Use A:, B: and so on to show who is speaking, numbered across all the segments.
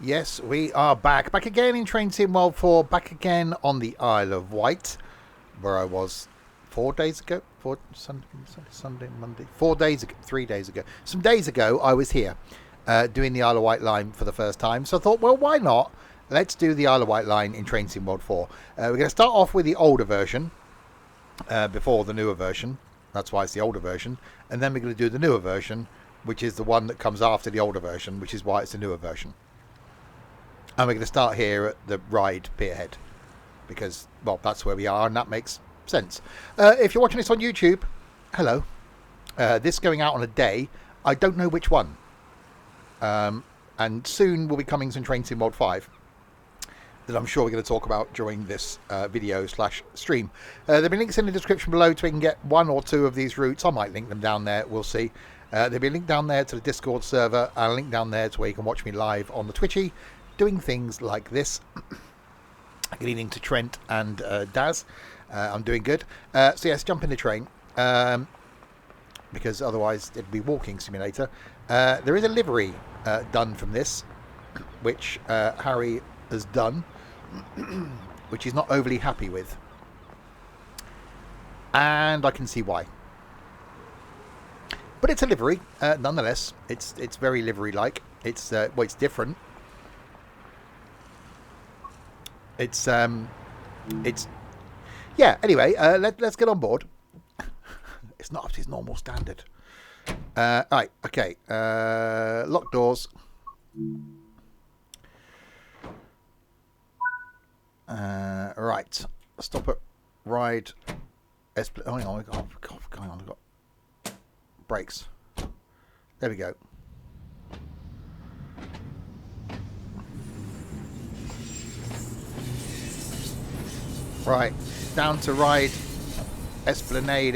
A: Yes, we are back. Back again in Train Sim World 4. Back again on the Isle of Wight, where I was 4 days ago. Sunday, Monday. 4 days ago. 3 days ago. Some days ago, I was here doing the Isle of Wight line for the first time. So I thought, well, why not? Let's do the Isle of Wight line in Train Sim World 4. We're going to start off with the older version before the newer version. That's why it's the older version. And then we're going to do the newer version, which is the one that comes after the older version, which is why it's the newer version. And we're going to start here at the Ride Pierhead because, well, that's where we are and that makes sense. If you're watching this on YouTube, hello. This is going out on a day. I don't know which one. And soon will be coming some Train Sim World 5 that I'm sure we're going to talk about during this video / stream. There'll be links in the description below so we can get one or two of these routes. I might link them down there. We'll see. There'll be a link down there to the Discord server and a link down there to where you can watch me live on the Twitchy doing things like this. Good evening to Trent and Daz. I'm doing good. So yes, jump in the train because otherwise it'd be walking simulator. There is a livery done from this, which Harry has done, which he's not overly happy with, and I can see why. But it's a livery nonetheless. It's very livery-like. It's well, it's different. It's yeah. Anyway, let's get on board. It's not up to his normal standard. Right. Okay. Lock doors. Right. Stop at Ride. Oh, hang on. Hang on. I've got brakes. There we go. Right, down to Ride Esplanade.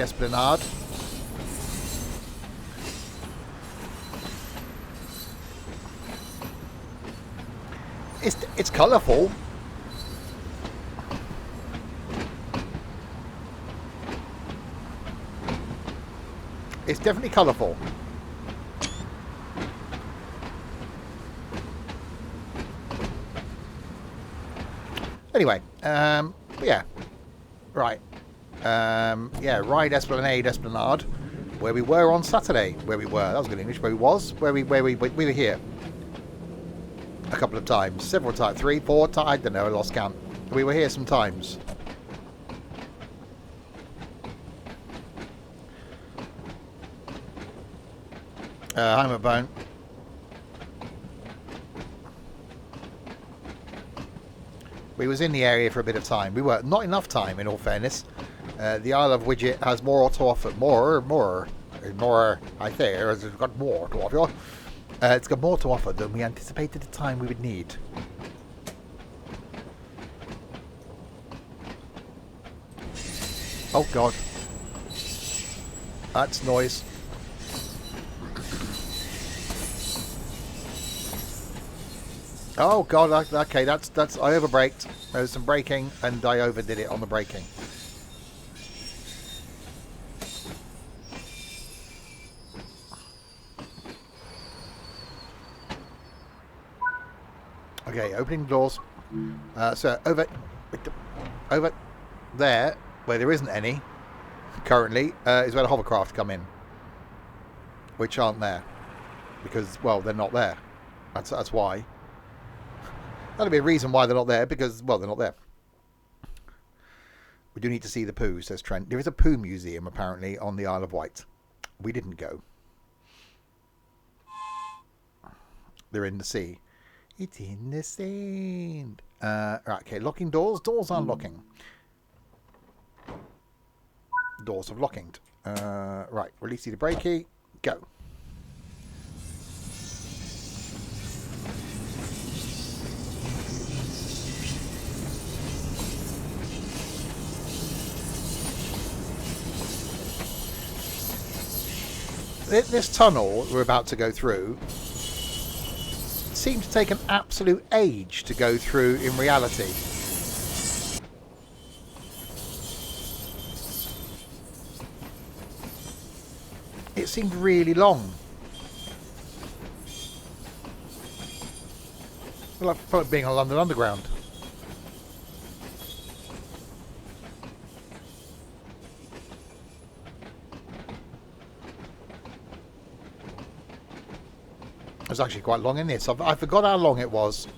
A: It's colourful. It's definitely colourful. Anyway, yeah, right. Yeah, Ride Esplanade, where we were on Saturday. Where we were. That was good English. Where we was. We were here. A couple of times, several times, 3, 4 times. I don't know. I lost count. We were here sometimes. I'm a bone. We was in the area for a bit of time. We were not enough time, in all fairness. The Isle of Wight has more to offer. More. I say, it's got more to offer. It's got more to offer than we anticipated the time we would need. Oh God, that's noise. Oh God, okay, that's I overbraked. There was some braking and I overdid it on the braking. Okay, opening doors. So over there, where there isn't any currently, is where the hovercraft come in, which aren't there because, well, they're not there. That's why. That'll be a reason why they're not there, because, well, they're not there. We do need to see the poo, says Trent. There is a poo museum, apparently, on the Isle of Wight. We didn't go. They're in the sea. It's in the sea. Right, okay, locking doors. Doors are locking. Doors have locked. Right, release the brake key. Go. This tunnel we're about to go through seemed to take an absolute age to go through in reality. It seemed really long. like being on London Underground. It was actually quite long in this. I forgot how long it was.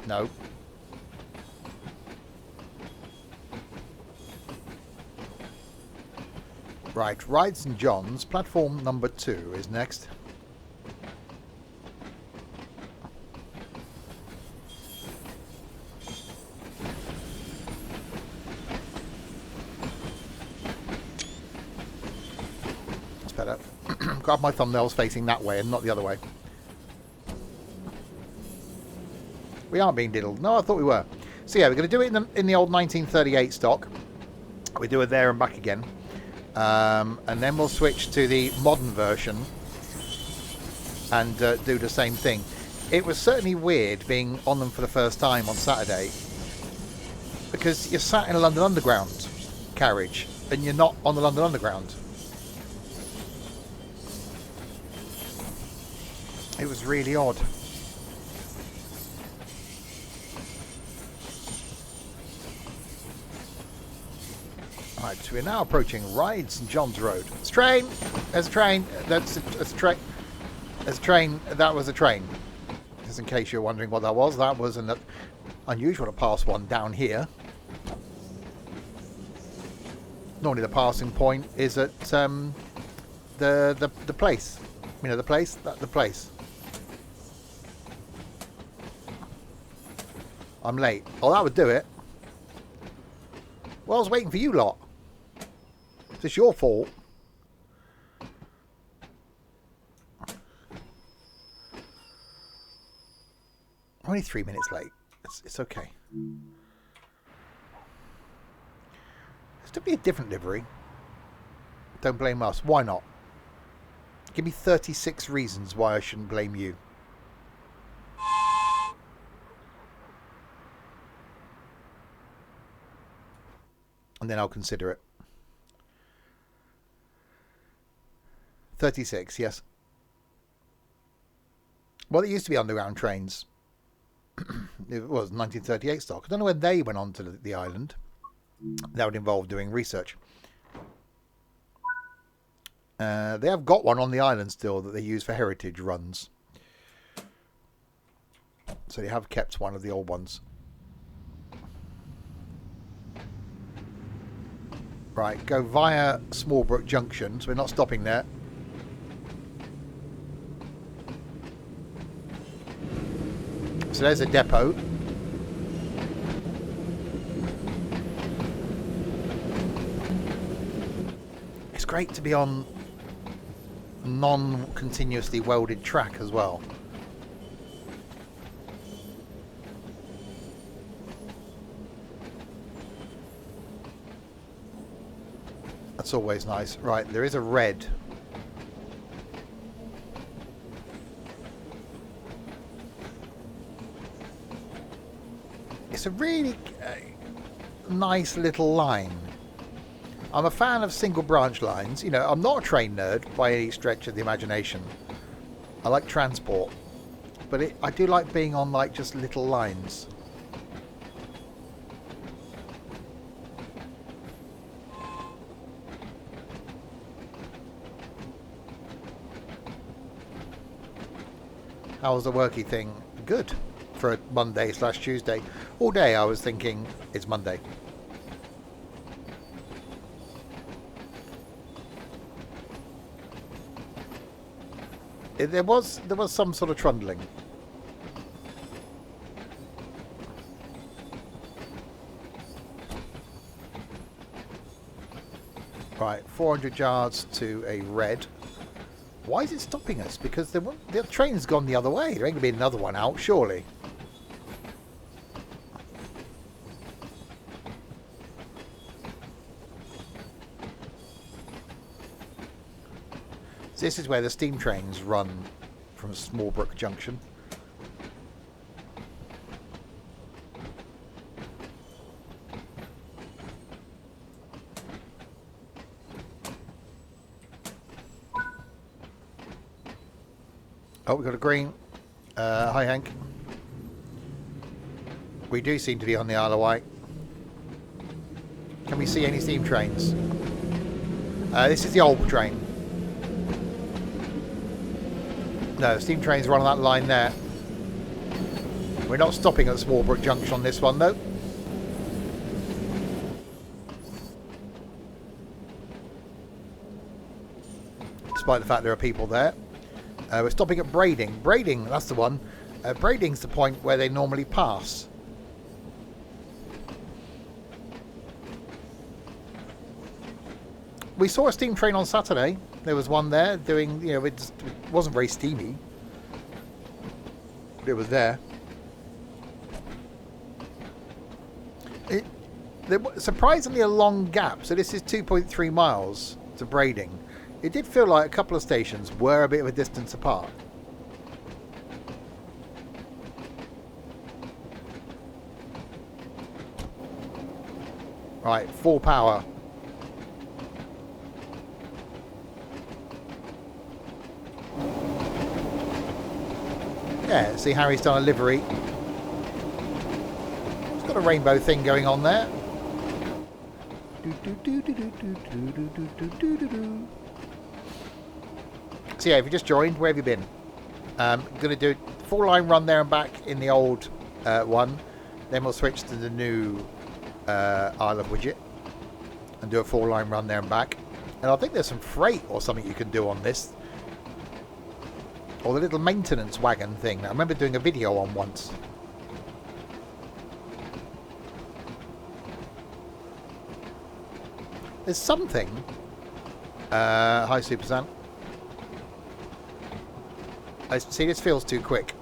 A: No. Right, Ryde St John's, platform number 2 is next. That's better. Got my thumbnails facing that way and not the other way. We aren't being diddled. No, I thought we were. So yeah, we're going to do it in the old 1938 stock. We do it there and back again. And then we'll switch to the modern version and do the same thing. It was certainly weird being on them for the first time on Saturday, because you're sat in a London Underground carriage and you're not on the London Underground. It was really odd. Right, so we're now approaching Ryde St John's Road. It's a train! There's a train! That's a train. There's a train. That was a train. Just in case you're wondering what that was an unusual to pass one down here. Normally the passing point is at the place. You know the place? The place. I'm late. Oh, that would do it. Well, I was waiting for you lot. It's your fault. Only 3 minutes late. It's okay. This could be a different livery. Don't blame us. Why not? Give me 36 reasons why I shouldn't blame you. And then I'll consider it. 36, yes. Well, it used to be underground trains. It was 1938 stock. I don't know when they went on to the island. That would involve doing research. They have got one on the island still that they use for heritage runs. So they have kept one of the old ones. Right, go via Smallbrook Junction, so we're not stopping there. So there's a depot. It's great to be on non-continuously welded track as well. That's always nice. Right, there is a red. It's a really nice little line. I'm a fan of single branch lines. You know, I'm not a train nerd by any stretch of the imagination. I like transport. But I do like being on like just little lines. How was the worky thing? Good. For a Monday/Tuesday. All day I was thinking it's Monday. There was some sort of trundling. Right, 400 yards to a red. Why is it stopping us? Because the train's gone the other way. There ain't going to be another one out, surely. So this is where the steam trains run from Smallbrook Junction. Oh, we've got a green. Hi, Hank. We do seem to be on the Isle of Wight. Can we see any steam trains? This is the old train. No, steam trains are on that line there. We're not stopping at Smallbrook Junction on this one, though. Despite the fact there are people there. We're stopping at Brading. Brading, that's the one. Brading's the point where they normally pass. We saw a steam train on Saturday. There was one there doing, you know, it wasn't very steamy. But it was there. There was surprisingly a long gap. So this is 2.3 miles to Brading. It did feel like a couple of stations were a bit of a distance apart. Right, full power. Yeah, see Harry's done a livery. It's got a rainbow thing going on there. So yeah, if you just joined, where have you been? I'm going to do a full line run there and back in the old one. Then we'll switch to the new Isle of Wight and do a full line run there and back. And I think there's some freight or something you can do on this. Or the little maintenance wagon thing. I remember doing a video on once. There's something. Hi, Super Sam. I see this feels too quick.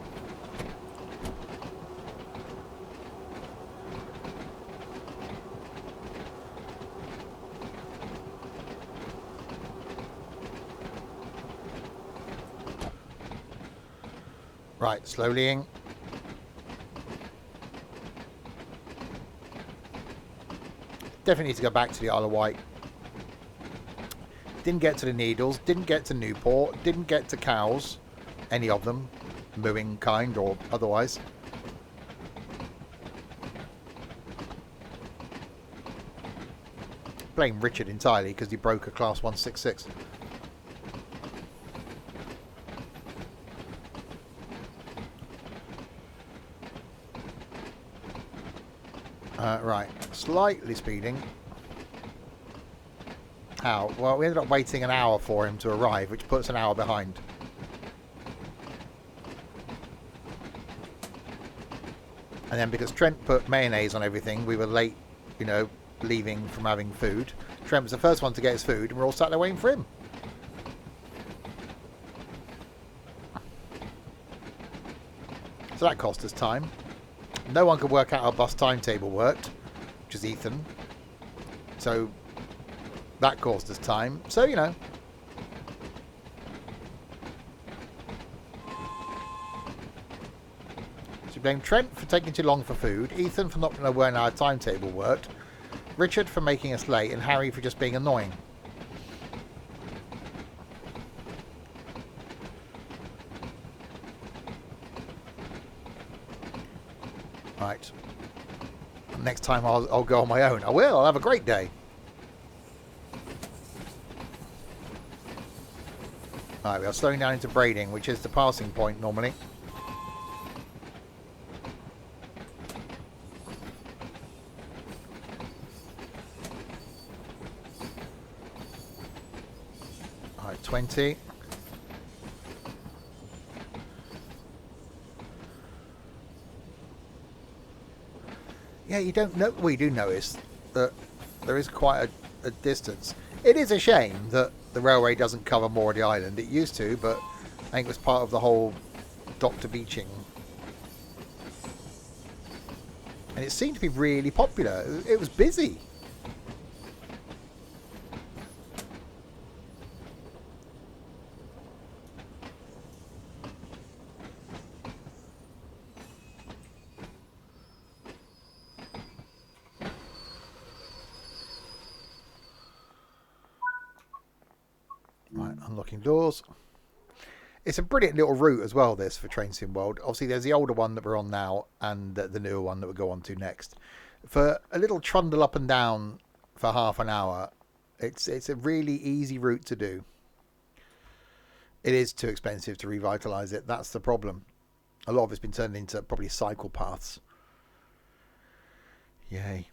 A: Right, slowlying. Definitely need to go back to the Isle of Wight. Didn't get to the Needles, didn't get to Newport, didn't get to Cowes, any of them, mooing kind or otherwise. Blame Richard entirely because he broke a Class 166. Right, slightly speeding. How? Well, we ended up waiting an hour for him to arrive, which puts an hour behind. And then because Trent put mayonnaise on everything, we were late, you know, leaving from having food. Trent was the first one to get his food, and we're all sat there waiting for him. So that cost us time. No one could work out how bus timetable worked, which is Ethan. So that cost us time. So, you know. So you blame Trent for taking too long for food, Ethan for not knowing how our timetable worked, Richard for making us late, and Harry for just being annoying. Right. Next time I'll go on my own. I will. I'll have a great day. Right, we are slowing down into Brading, which is the passing point normally. Right, 20. Yeah, you don't know. We do notice that there is quite a distance. It is a shame that the railway doesn't cover more of the island. It used to, but I think it was part of the whole Dr. Beaching. And it seemed to be really popular. It was busy. Right, unlocking doors. It's a brilliant little route as well, this, for Train Sim World. Obviously, there's the older one that we're on now and the newer one that we'll go on to next. For a little trundle up and down for half an hour, it's a really easy route to do. It is too expensive to revitalise it. That's the problem. A lot of it's been turned into probably cycle paths. Yay.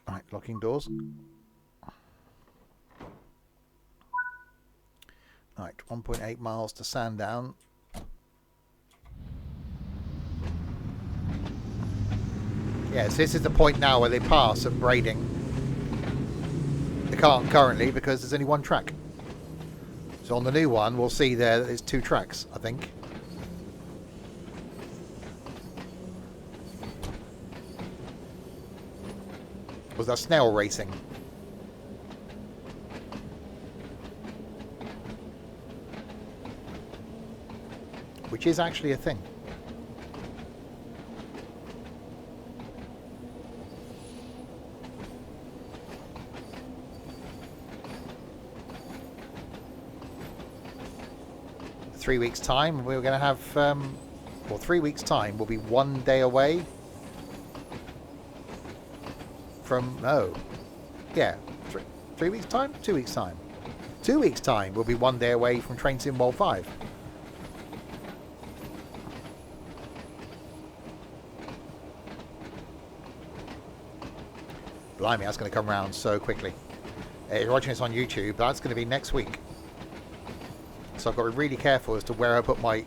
A: Right, locking doors. Right, 1.8 miles to Sandown. Yes, this is the point now where they pass at Brading. They can't currently because there's only one track. So on the new one, we'll see there that there's 2 tracks, I think. Was that snail racing? Which is actually a thing. Three weeks time, we're going to have, well, 3 weeks time, we'll be 1 day away from, oh, yeah, 3 weeks time, 2 weeks time. 2 weeks time, we'll be 1 day away from Train Sim World 5. Blimey, that's going to come around so quickly. If you're watching this on YouTube, that's going to be next week. So I've got to be really careful as to where I put my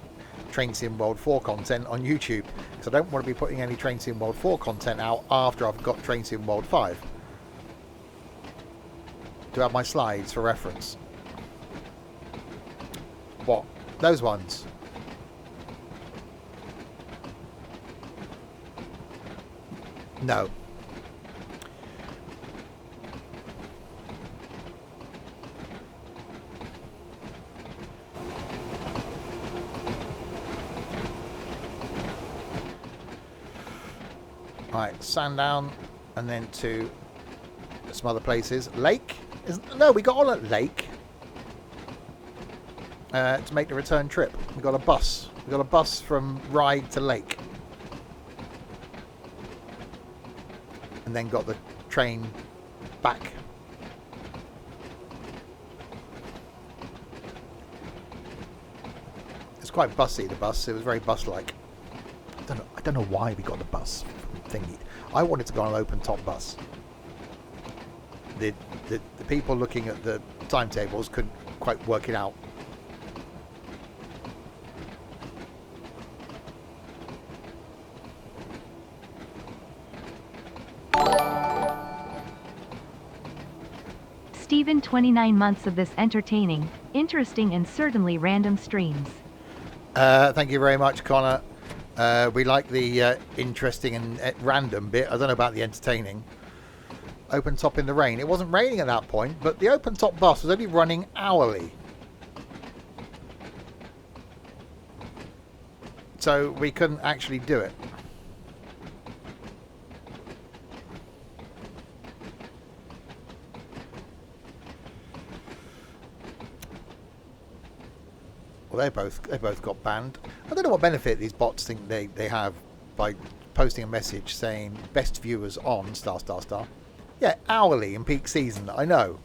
A: Train Sim World 4 content on YouTube, because I don't want to be putting any Train Sim World 4 content out after I've got Train Sim World 5. To have my slides for reference. What? Those ones? No. Right, Sandown, and then to some other places. Lake? No, we got on at Lake to make the return trip. We got a bus. We got a bus from Ryde to Lake, and then got the train back. It's quite bussy, the bus. It was very bus-like. I don't know why we got the bus thingy. I wanted to go on an open top bus. The people looking at the timetables couldn't quite work it out.
B: Stephen, 29 months of this entertaining, interesting and certainly random streams.
A: Thank you very much, Connor. We like the interesting and random bit. I don't know about the entertaining. Open top in the rain. It wasn't raining at that point, but the open top bus was only running hourly. So we couldn't actually do it. Well, they both got banned. I don't know what benefit these bots think they have by posting a message saying best viewers on ... Yeah, hourly in peak season, I know.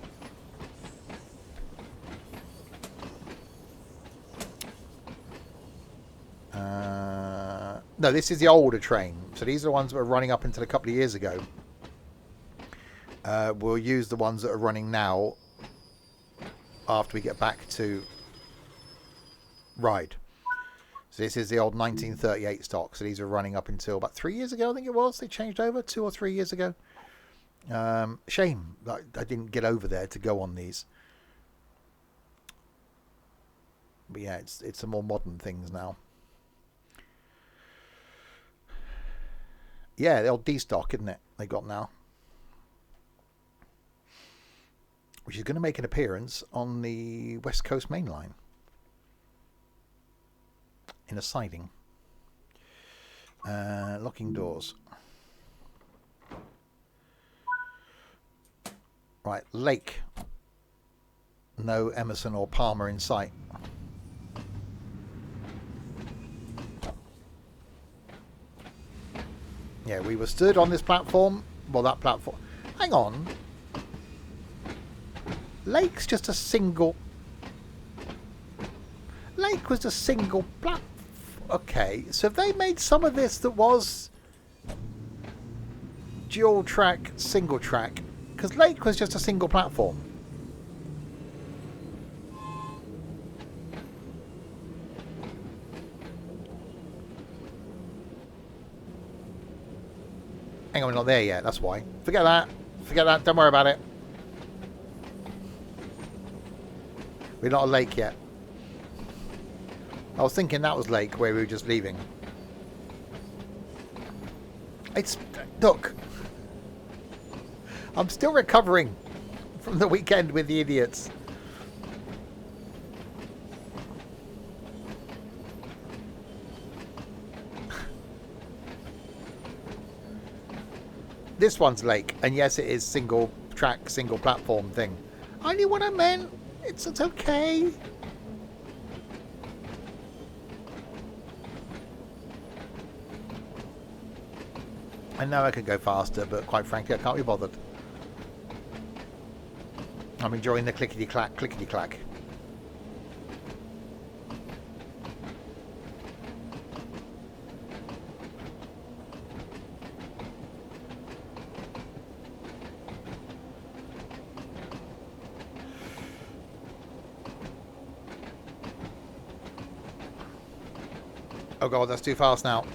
A: No, this is the older train. So these are the ones that were running up until a couple of years ago. We'll use the ones that are running now after we get back to Ryde. So this is the old 1938 stock. So these are running up until about 3 years ago, I think it was. They changed over 2 or 3 years ago. Shame that I didn't get over there to go on these. But yeah, it's the more modern things now. Yeah, the old D stock, isn't it? They got now. Which is going to make an appearance on the West Coast Main Line. In a siding. Locking doors. Right, lake. No Emerson or Palmer in sight. Yeah, we were stood on this platform. Well, that platform. Hang on. Lake's just a single. Lake was a single platform. Okay, so if they made some of this that was dual track, single track, because Lake was just a single platform. Hang on, we're not there yet, that's why. Forget that. Forget that, don't worry about it. We're not a lake yet. I was thinking that was lake where we were just leaving. It's... Look. I'm still recovering from the weekend with the idiots. This one's lake, and yes, it is single track, single platform thing. I knew what I meant. It's okay. I know I could go faster, but quite frankly, I can't be bothered. I'm enjoying the clickety-clack, clickety-clack. Oh god, that's too fast now.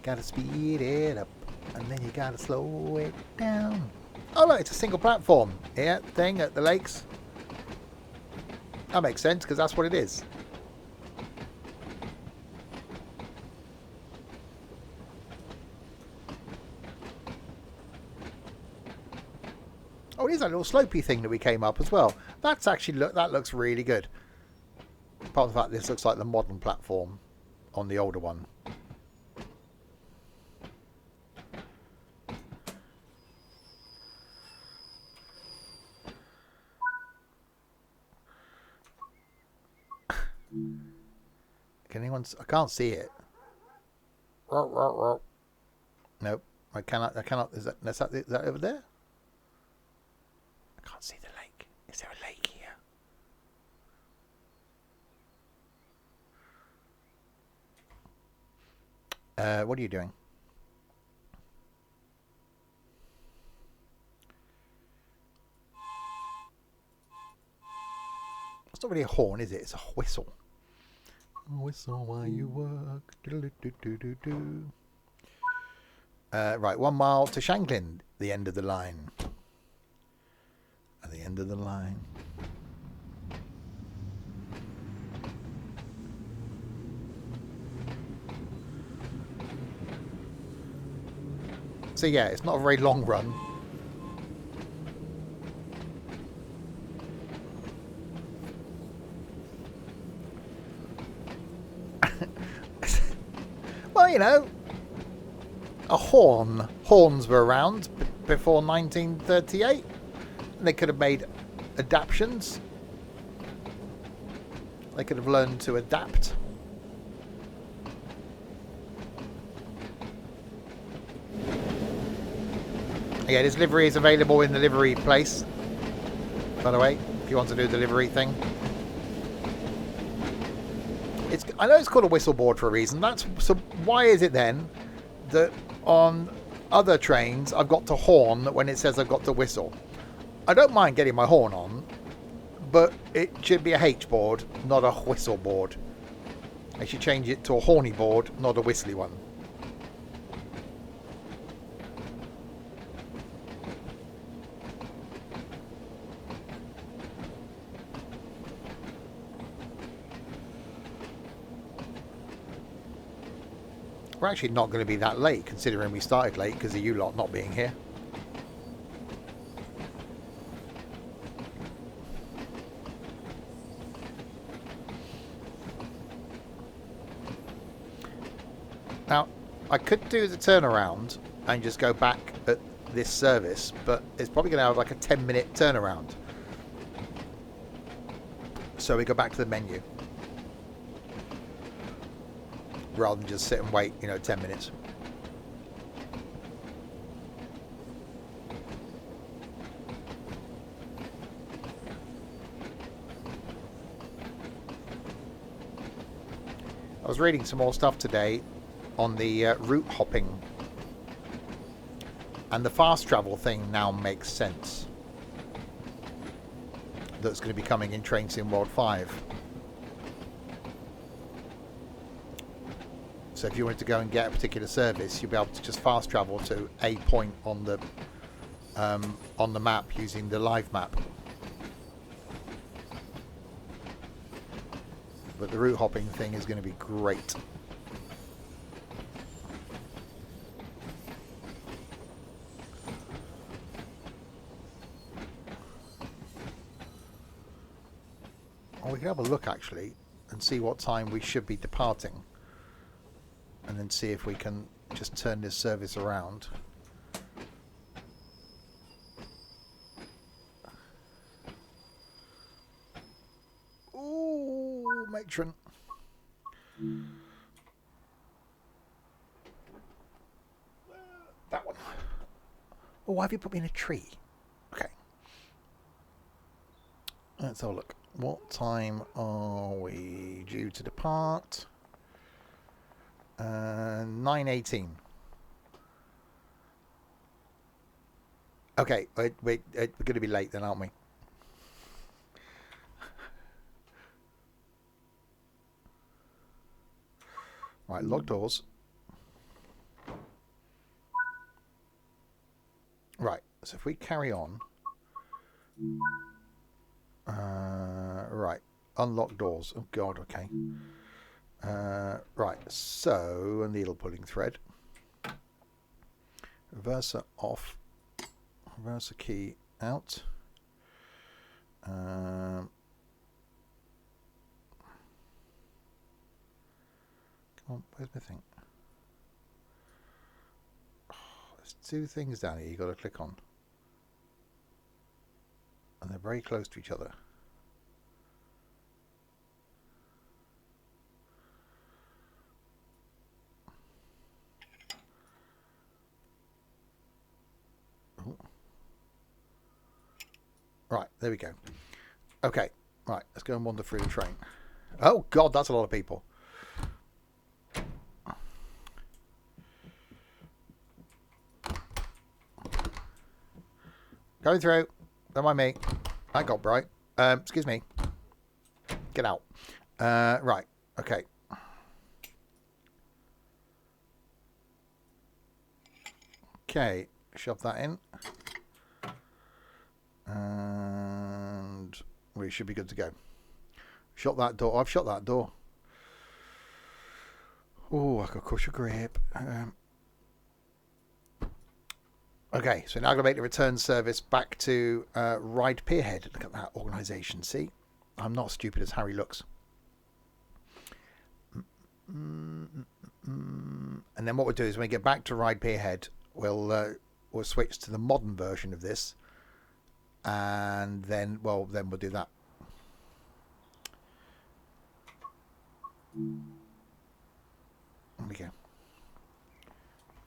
A: Gotta speed it up, and then you gotta slow it down. Oh look, it's a single platform here thing at the lakes. That makes sense, because that's what it is. Oh, it is a little slopey thing that we came up as well. That's actually, that looks really good. Apart from the fact this looks like the modern platform on the older one. Can anyone... I can't see it. Nope. I cannot... Is that over there? I can't see the lake. Is there a lake here? What are you doing? It's not really a horn, is it? It's a whistle. Whistle while you work. Right, 1 mile to Shanklin, the end of the line. At the end of the line. So yeah, it's not a very long run. Well, you know, a horn. Horns were around before 1938. And they could have made adaptations. They could have learned to adapt. Yeah, this livery is available in the livery place, by the way, if you want to do the livery thing. I know it's called a whistle board for a reason. So why is it then that on other trains I've got to horn when it says I've got to whistle? I don't mind getting my horn on, but it should be a H board, not a whistle board. I should change it to a horny board, not a whistly one. We're actually not going to be that late, considering we started late because of you lot not being here. Now, I could do the turnaround and just go back at this service, but it's probably going to have like a 10-minute turnaround. So we go back to the menu rather than just sit and wait, 10 minutes. I was reading some more stuff today on the route hopping, and the fast travel thing now makes sense. That's going to be coming in Train Sim World 5. So if you wanted to go and get a particular service, you'll be able to just fast travel to a point on the map using the live map. But the route hopping thing is going to be great. Well, we can have a look actually and see what time we should be departing, and then see if we can just turn this service around. Ooh, matron. That one. Oh, why have you put me in a tree? Okay. Let's have a look. What time are we due to depart? 9:18. Okay, we're going to be late then, aren't we? Right, lock doors. Right, so if we carry on. Right, unlock doors. Oh god, okay. Right, so a needle pulling thread. Reverser off. Reverser key out. Come on, where's my thing? Oh, there's two things down here you got to click on. And they're very close to each other. Ooh. Right, there we go. Okay, right, let's go and wander through the train. Oh god, that's a lot of people. Going through. Don't mind me. I got bright. Excuse me. Get out. Right. Okay. Okay. Shove that in. And we should be good to go. Shut that door. I've shut that door. Oh, I could crush a grip. Okay, so now I'm going to make the return service back to Ryde Pierhead. Look at that organisation, see? I'm not stupid as Harry looks. And then what we'll do is when we get back to Ryde Pierhead, we'll switch to the modern version of this. And then, well, then we'll do that. There we go.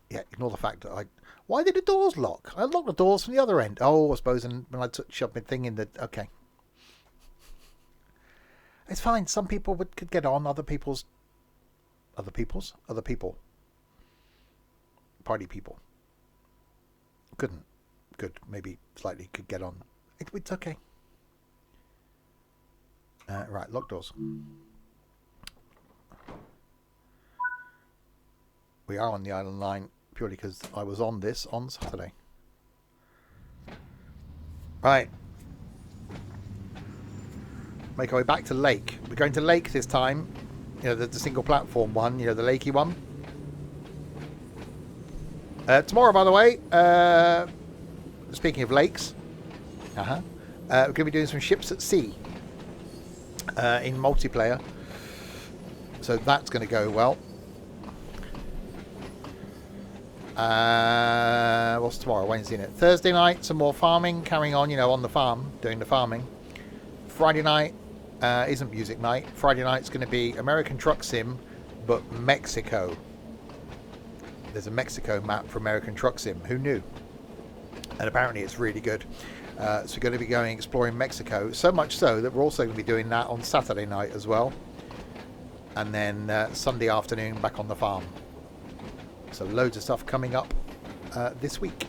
A: Yeah, ignore the fact that I... Why did the doors lock? I locked the doors from the other end. Oh, I suppose when I shoved my thing in the... Okay. It's fine. Some people could get on. Other people. Party people. Couldn't. Good. Maybe slightly could get on. It's okay. Right, lock doors. We are on the Island Line purely because I was on this on Saturday. Right. Make our way back to Lake. We're going to Lake this time. You know, the single platform one. You know, the Lakey one. Tomorrow, by the way, speaking of lakes, we're going to be doing some ships at sea in multiplayer. So that's going to go well. What's tomorrow? Wednesday, isn't it? Thursday night, some more farming, carrying on, you know, on the farm, doing the farming. Friday night isn't music night. Friday night's going to be American Truck Sim, but Mexico. There's a Mexico map for American Truck Sim. Who knew? And apparently it's really good. So we're going to be going exploring Mexico. So much so that we're also going to be doing that on Saturday night as well. And then Sunday afternoon back on the farm. So loads of stuff coming up this week.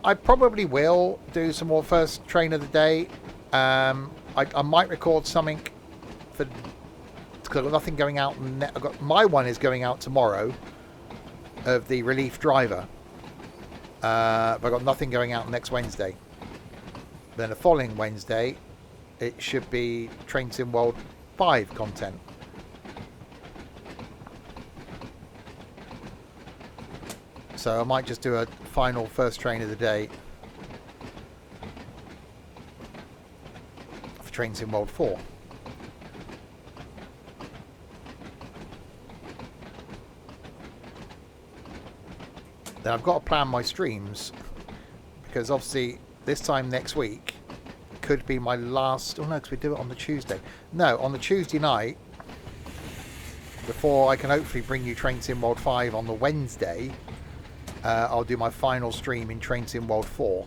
A: I probably will do some more first train of the day. I might record something for, because I've got nothing going out. My one is going out tomorrow of the relief driver, but I've got nothing going out next Wednesday. Then the following Wednesday, it should be Train Sim World 5 content. So I might just do a final first train of the day for Train Sim World 4. Then I've got to plan my streams, because obviously this time next week could be my last. Oh no, because we do it on the Tuesday. No, on the Tuesday night, before I can hopefully bring you Train Sim World 5 on the Wednesday. I'll do my final stream in Train Sim World 4.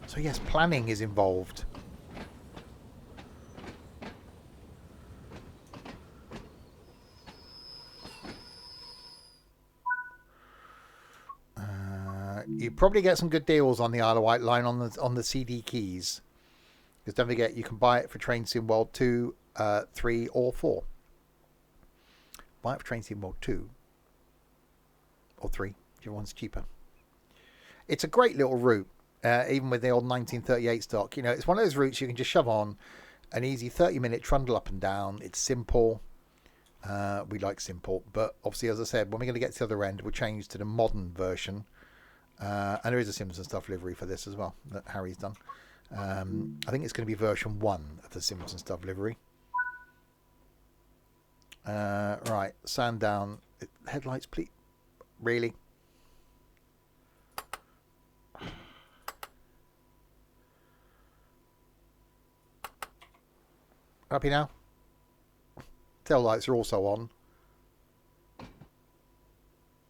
A: So yes, planning is involved. You probably get some good deals on the Isle of Wight line on the CD keys. Because don't forget, you can buy it for Train Sim World 2, 3 or 4. Buy it for Train Sim World 2 or 3, whichever one's cheaper. It's a great little route, even with the old 1938 stock. You know, it's one of those routes you can just shove on an easy 30-minute trundle up and down. It's simple. We like simple, but obviously, as I said, when we're going to get to the other end, we'll change to the modern version. And there is a Simpsons Stuff livery for this as well that Harry's done. I think it's going to be version 1 of the Simpsons Stuff livery. Right, Sandown. Headlights, please. Really? Happy now? Tail lights are also on.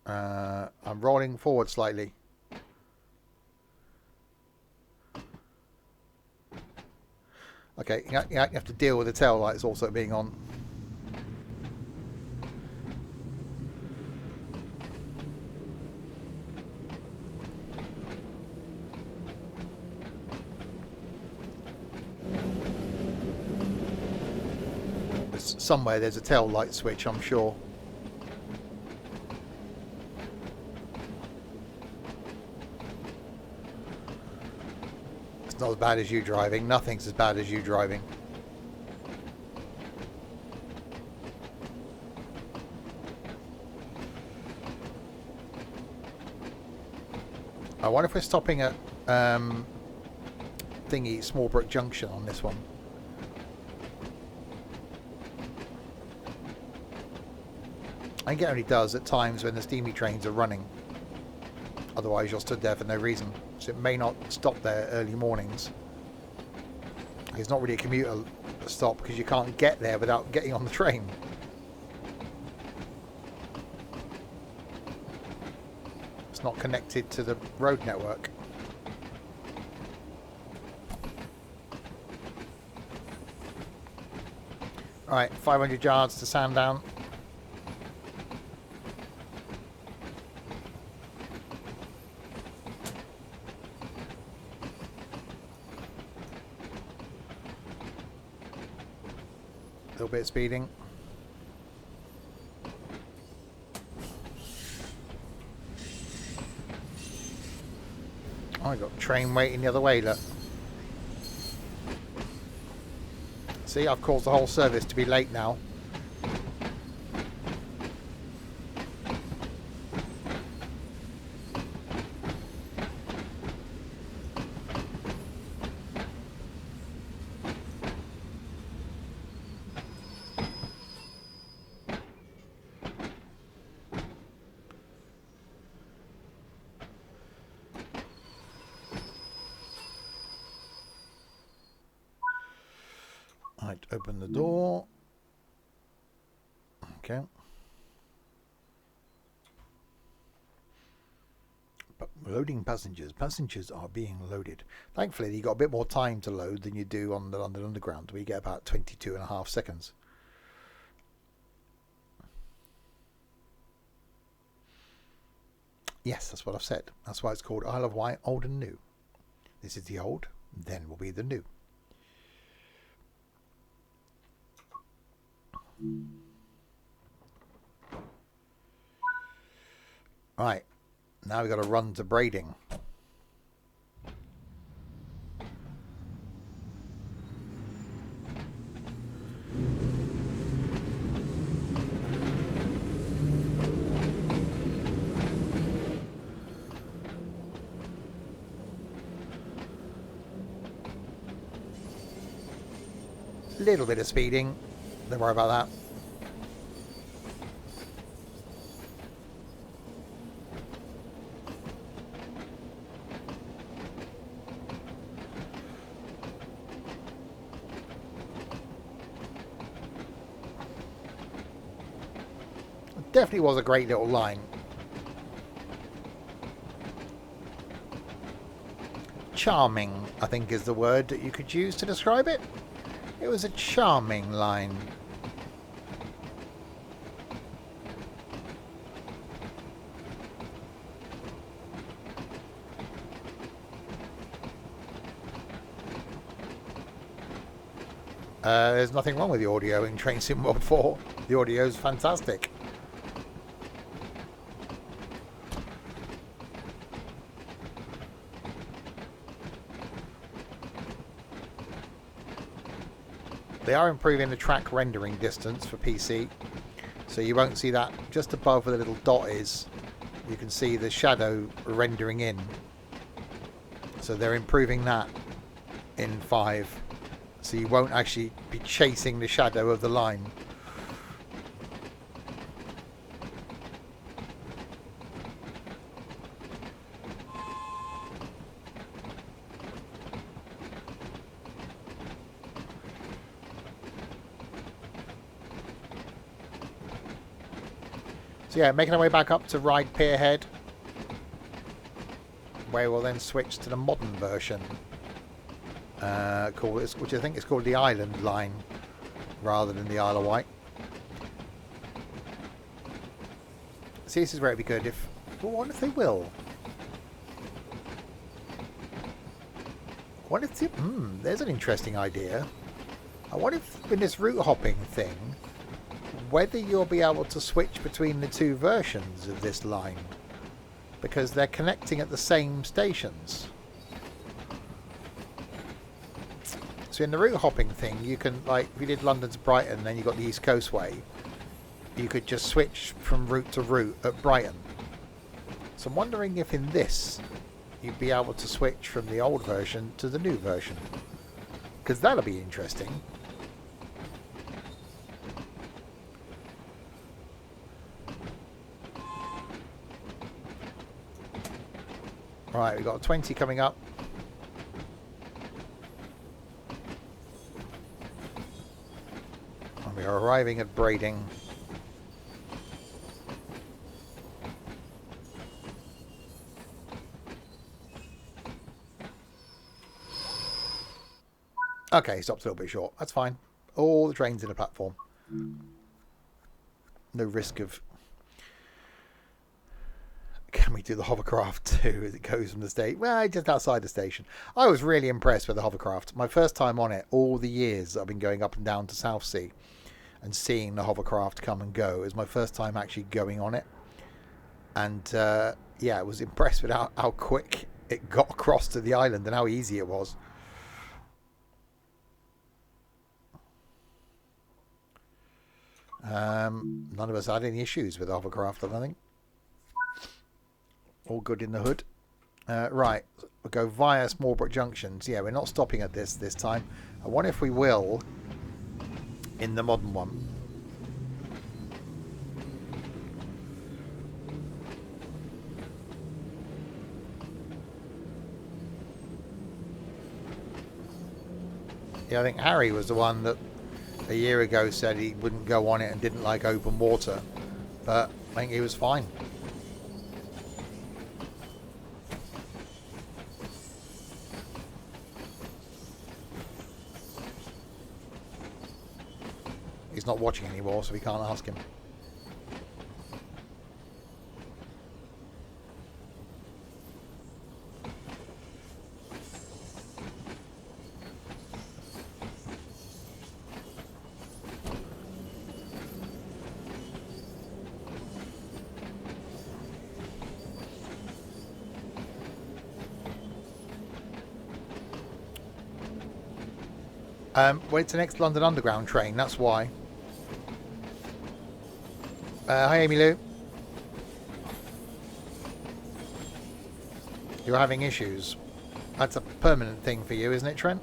A: I'm rolling forward slightly. Okay, you have to deal with the tail lights also being on. Somewhere there's a tail light switch, I'm sure. It's not as bad as you driving. Nothing's as bad as you driving. I wonder if we're stopping at thingy Smallbrook Junction on this one. I think it only does at times when the steamy trains are running. Otherwise you're stood there for no reason. So it may not stop there early mornings. It's not really a commuter stop because you can't get there without getting on the train. It's not connected to the road network. Alright, 500 yards to Sandown. A little bit of speeding. Oh, I got a train waiting the other way, look. See, I've caused the whole service to be late now. Right, open the door. Okay. But loading passengers. Passengers are being loaded. Thankfully, you got a bit more time to load than you do on the London Underground, where you get about 22.5 seconds. Yes, that's what I've said. That's why it's called Isle of Wight, old and new. This is the old, then will be the new. Right, now we've got to run to braiding. Little bit of speeding, don't worry about that. It definitely was a great little line. Charming, I think, is the word that you could use to describe it. It was a charming line. There's nothing wrong with the audio in Train Sim World 4. The audio is fantastic. They are improving the track rendering distance for PC, so you won't see that just above where the little dot is. You can see the shadow rendering in. So they're improving that in 5. So you won't actually be chasing the shadow of the line. So yeah, making our way back up to Ride Pierhead, where we'll then switch to the modern version, which I think is called the Island Line, rather than the Isle of Wight. See, this is where it'd be good if... Well, what if they will? What if... there's an interesting idea. I wonder if in this route hopping thing, whether you'll be able to switch between the two versions of this line, because they're connecting at the same stations. So in the route hopping thing, you can, like, if you did London to Brighton, then you got the East Coast Way, you could just switch from route to route at Brighton. So I'm wondering if in this, you'd be able to switch from the old version to the new version, because that'll be interesting. Right, we've got 20 coming up. And we are arriving at braiding. Okay, stopped a little bit short. That's fine. All the trains in a platform. No risk of... Can we do the hovercraft too as it goes from the station? Well, just outside the station. I was really impressed with the hovercraft. My first time on it, all the years I've been going up and down to Southsea and seeing the hovercraft come and go, is my first time actually going on it. And yeah, I was impressed with how quick it got across to the island and how easy it was. None of us had any issues with the hovercraft, I don't think. All good in the hood. Right, we'll go via Smallbrook Junctions. Yeah, we're not stopping at this time. I wonder if we will in the modern one. Yeah, I think Harry was the one that a year ago said he wouldn't go on it and didn't like open water, but I think he was fine. He's not watching anymore, so we can't ask him. Well, it's the next London Underground train, that's why. Hi, Amy Lou. You're having issues. That's a permanent thing for you, isn't it, Trent?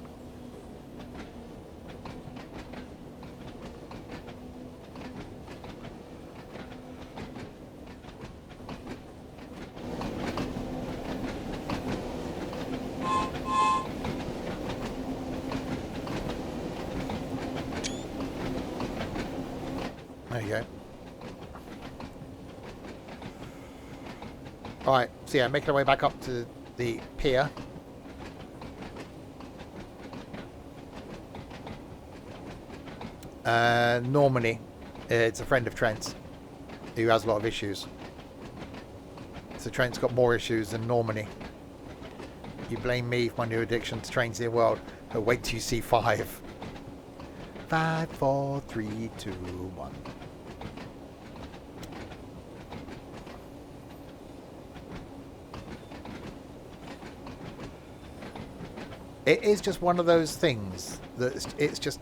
A: There you go. Alright, so yeah, making our way back up to the pier. Normally, it's a friend of Trent's who has a lot of issues. So Trent's got more issues than Normani. You blame me for my new addiction to trains in the world, but wait till you see 5. 5, 4, 3, 2, 1. It is just one of those things that it's just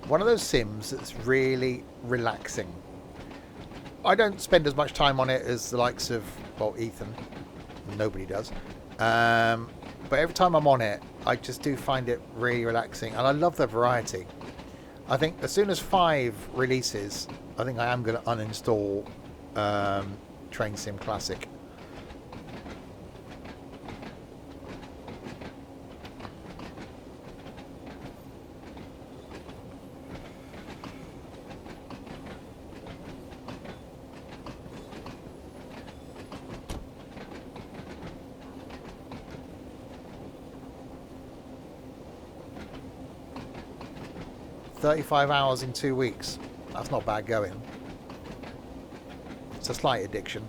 A: one of those sims that's really relaxing. I don't spend as much time on it as the likes of, well, Ethan. Nobody does. But every time I'm on it, I just do find it really relaxing. And I love the variety. I think as soon as 5 releases, I think I am going to uninstall Train Sim Classic. $35 hours in 2 weeks. That's not bad going. It's a slight addiction.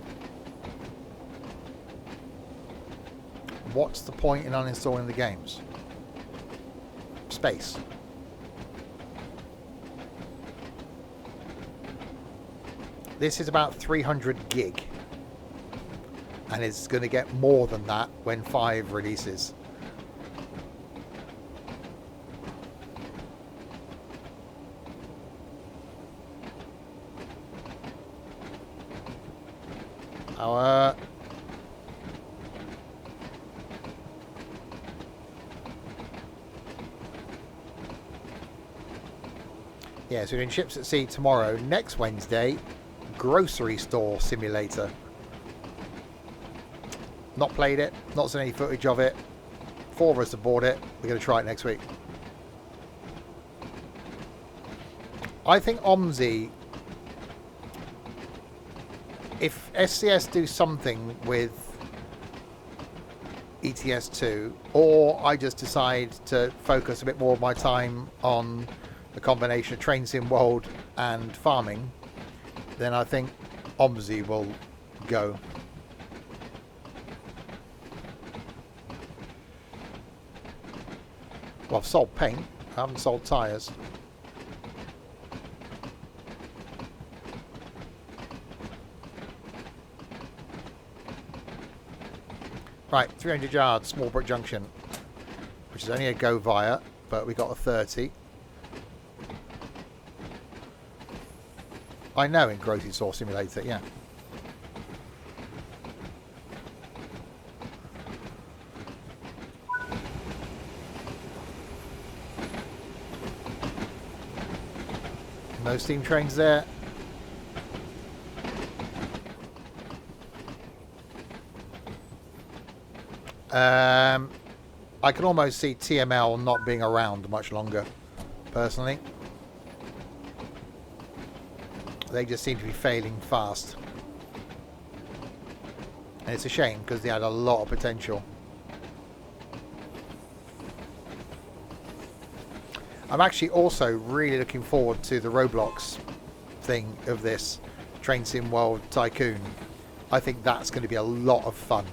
A: What's the point in uninstalling the games? Space. This is about 300 gig. And it's going to get more than that when 5 releases. Yeah, so we're doing Ships at Sea tomorrow. Next Wednesday, Grocery Store Simulator. Not played it, not seen any footage of it. 4 of us have bought it. We're going to try it next week. I think OMSI, if SCS do something with ETS2, or I just decide to focus a bit more of my time on the combination of Train Sim World and farming, then I think OMSI will go. Well, I've sold paint, I haven't sold tyres. Right, 300 yards, Smallbrook Junction, which is only a go via, but we got a 30. I know in Grocery Store Simulator, yeah. No steam trains there. I can almost see TML not being around much longer, personally. They just seem to be failing fast. And it's a shame because they had a lot of potential. I'm actually also really looking forward to the Roblox thing of this Train Sim World Tycoon. I think that's going to be a lot of fun.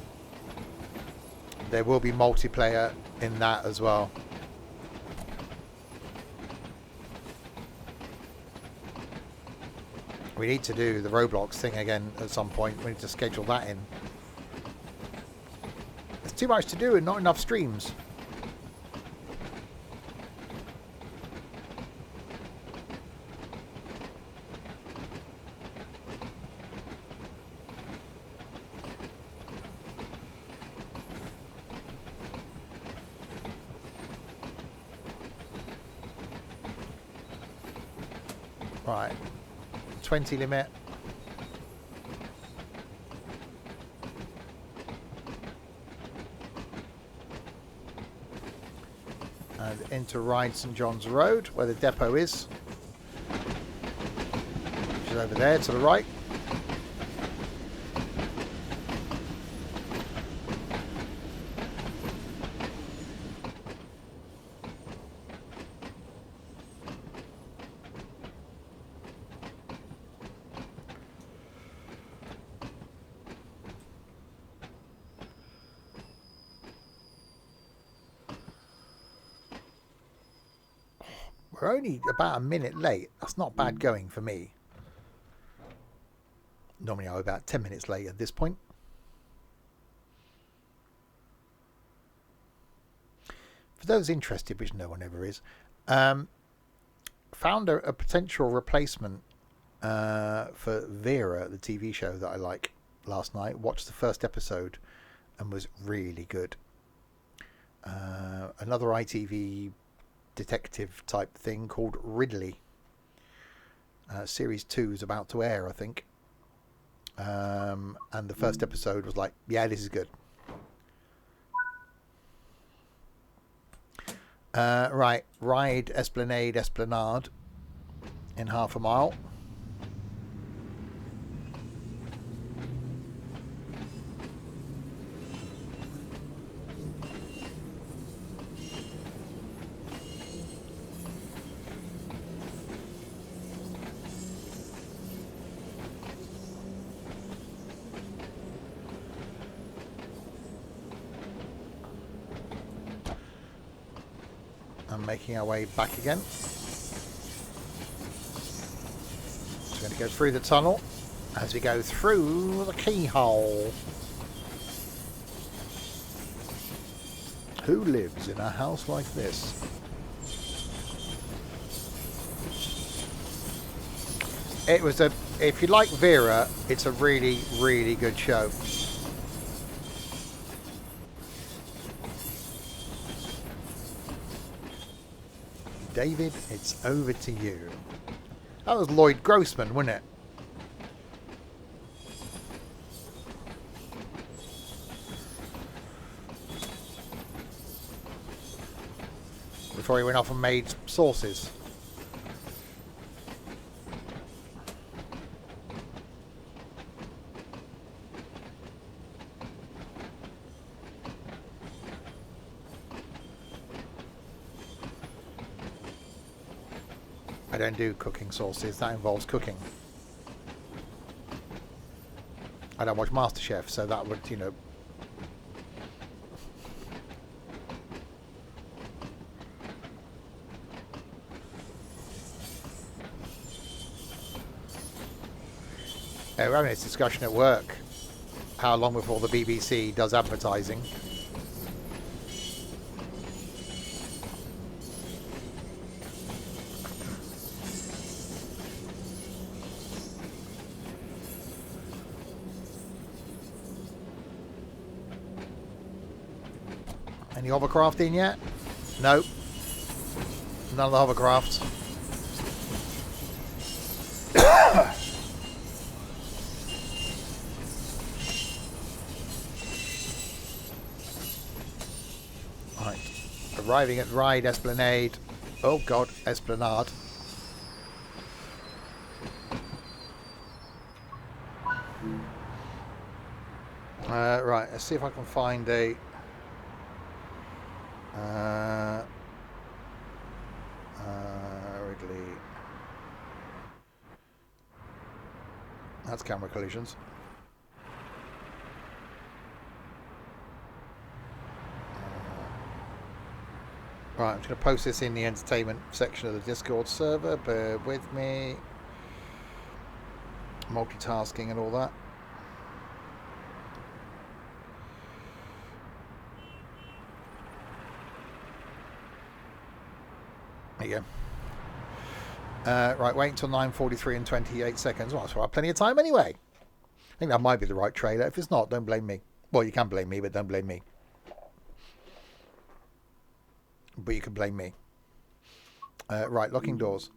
A: There will be multiplayer in that as well. We need to do the Roblox thing again at some point. We need to schedule that in. There's too much to do and not enough streams. Right, 20 limit. And into Ride St John's Road, where the depot is. Which is over there to the right. We're only about a minute late. That's not bad going for me. Normally I'm about 10 minutes late at this point. For those interested, which no one ever is, found a potential replacement for Vera, the TV show that I like, last night. Watched the first episode and was really good. Another ITV detective type thing called Ridley. Series 2 is about to air, I think. And the first episode was like, yeah, this is good. Right, ride Esplanade in half a mile. Making our way back again. Just going to go through the tunnel as we go through the keyhole. Who lives in a house like this? It was a, if you like Vera, it's a really, really good show. David, it's over to you. That was Lloyd Grossman, wasn't it? Before he went off and made sauces. I don't do cooking sauces. That involves cooking. I don't watch MasterChef, so that would, you know. We're having this discussion at work. How long before the BBC does advertising? Any hovercraft in yet? No. None of the hovercrafts. Right. Arriving at Ride Esplanade. Oh God, Esplanade. Right, let's see if I can find a... Wrigley. That's camera collisions. Right, I'm just going to post this in the entertainment section of the Discord server. Bear with me. Multitasking and all that. There you go. Right, wait until 9:43 and 28 seconds. Well, that's right, plenty of time anyway. I think that might be the right trailer. If it's not, don't blame me. Well, you can blame me, but don't blame me. But you can blame me. Right, locking doors.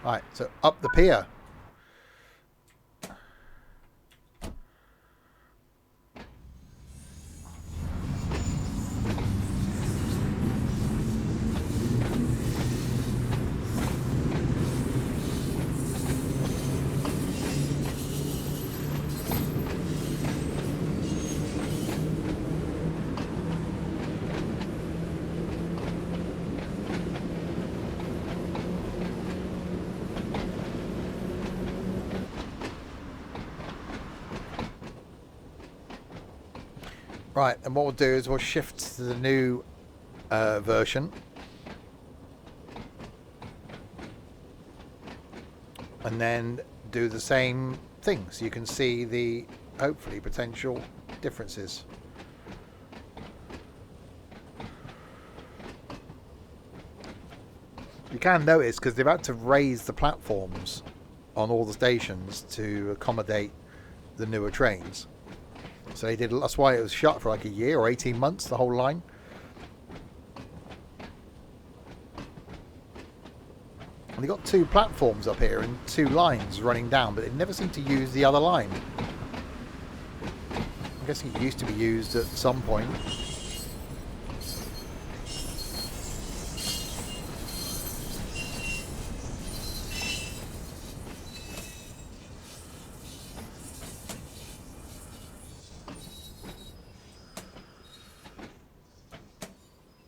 A: Right, so up the pier. Right, and what we'll do is we'll shift to the new version. And then do the same thing so you can see the, hopefully, potential differences. You can notice because they've had to raise the platforms on all the stations to accommodate the newer trains. So they did. That's why it was shut for like a year or 18 months, the whole line. And they got 2 platforms up here and 2 lines running down, but they never seem to use the other line. I'm guessing it used to be used at some point.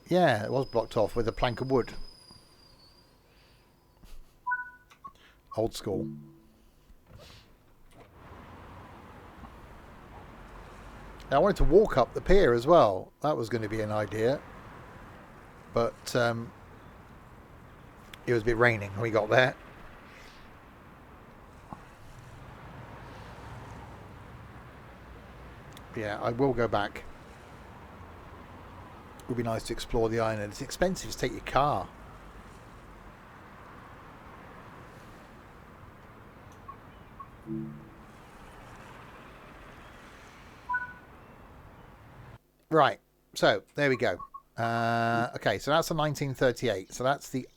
A: Yeah, it was blocked off with a plank of wood. Old school. Now, I wanted to walk up the pier as well. That was going to be an idea. But it was a bit raining when we got there. But yeah, I will go back. It would be nice to explore the island. It's expensive to take your car. Right, so there we go. Okay, so that's a 1938. So that's the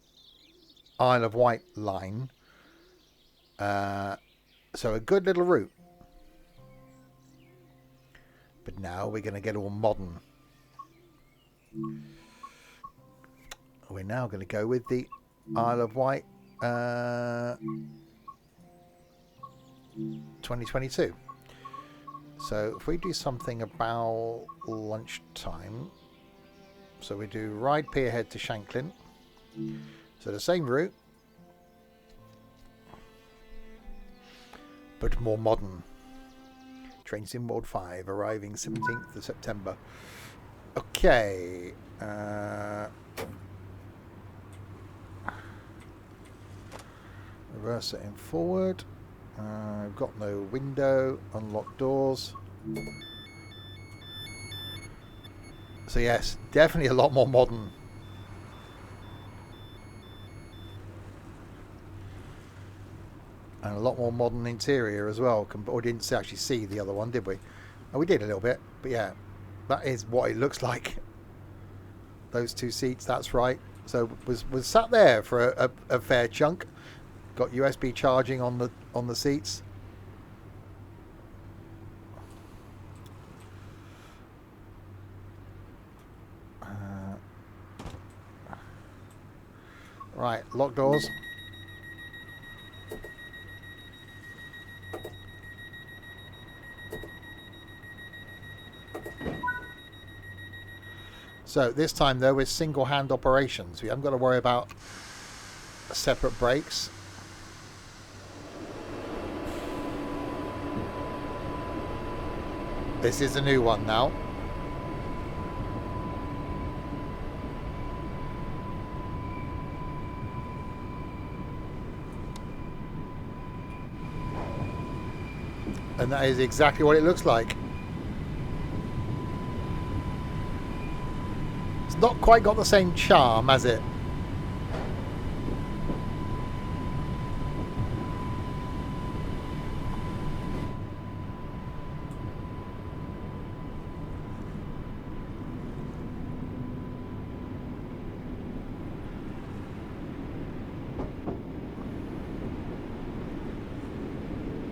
A: Isle of Wight line. So a good little route. But now we're going to get all modern. We're now going to go with the Isle of Wight 2022. So if we do something about lunchtime, so we do Ride Pierhead to Shanklin. So the same route, but more modern. Train Sim World 5 arriving 17th of September. Okay. Reverse it in forward. I've got no window. Unlock doors. So yes, definitely a lot more modern. And a lot more modern interior as well. We didn't actually see the other one, did we? Oh, we did a little bit. But yeah, that is what it looks like. Those 2 seats, that's right. So was sat there for a fair chunk. Got USB charging on the seats. Right, lock doors. So this time though, with single hand operations, we haven't got to worry about separate brakes. This is a new one now. And that is exactly what it looks like. It's not quite got the same charm, has it?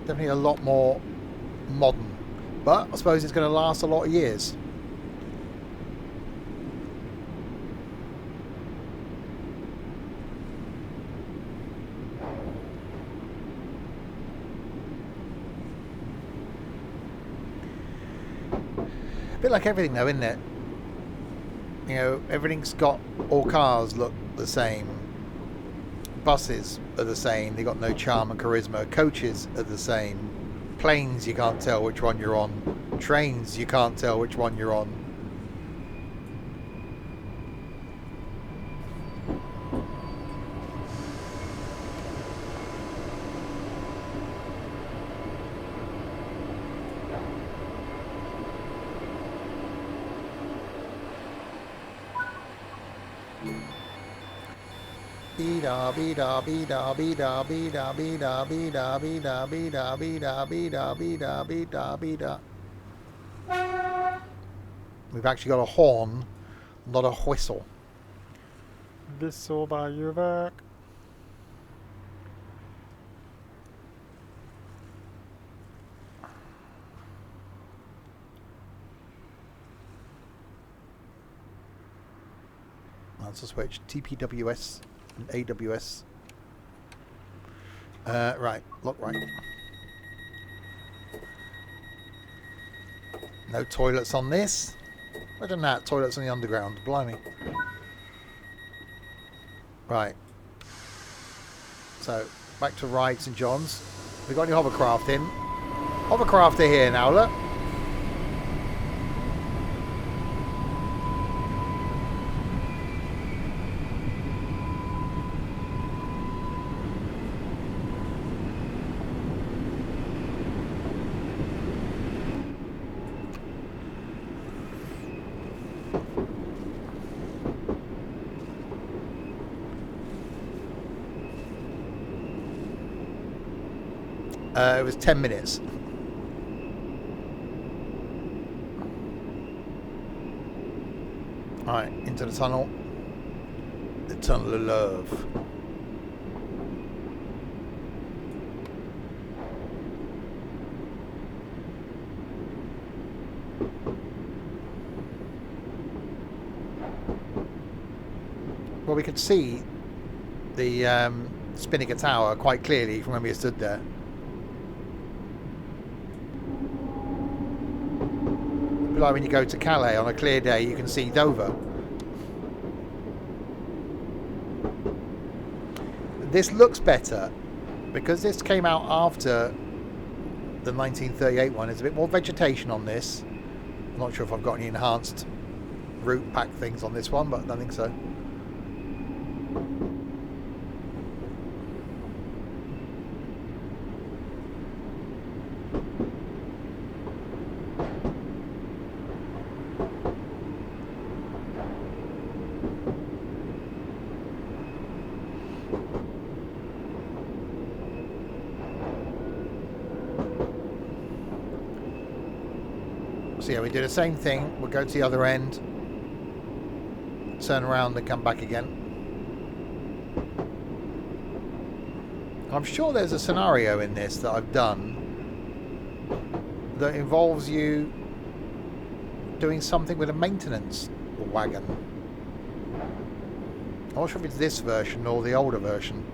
A: Definitely a lot more modern, but I suppose it's going to last a lot of years. A bit like everything though, isn't it? You know, everything's got, all cars look the same. Buses are the same, they got no charm and charisma. Coaches are the same. Planes, you can't tell which one you're on. Trains, you can't tell which one you're on. Bida bida bida bida bida bida bida bida bida bida bida bida bida bida. We've actually got a horn, not a whistle.
C: Whistle by your back.
A: That's a switch. TPWS and AWS. Right, look right. No toilets on this. Imagine that, toilets on the underground. Blimey. Right. So, back to Ride St John's. We've got any hovercraft in. Hovercraft are here now, look. It was 10 minutes. Alright, into the tunnel. The tunnel of love. Well, we could see the Spinnaker Tower quite clearly from when we stood there. Like when you go to Calais on a clear day, you can see Dover. This looks better because this came out after the 1938 one. There's a bit more vegetation on this. I'm not sure if I've got any enhanced route pack things on this one, but I don't think so. So yeah, we do the same thing. We'll go to the other end, turn around and come back again. I'm sure there's a scenario in this that I've done that involves you doing something with a maintenance wagon. I'm not sure if it's this version or the older version.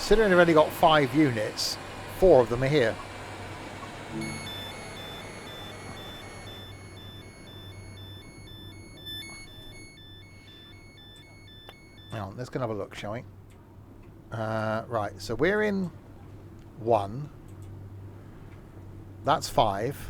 A: Considering they've only got 5 units, 4 of them are here. Now, let's go and have a look, shall we? Right, so we're in 1. That's 5.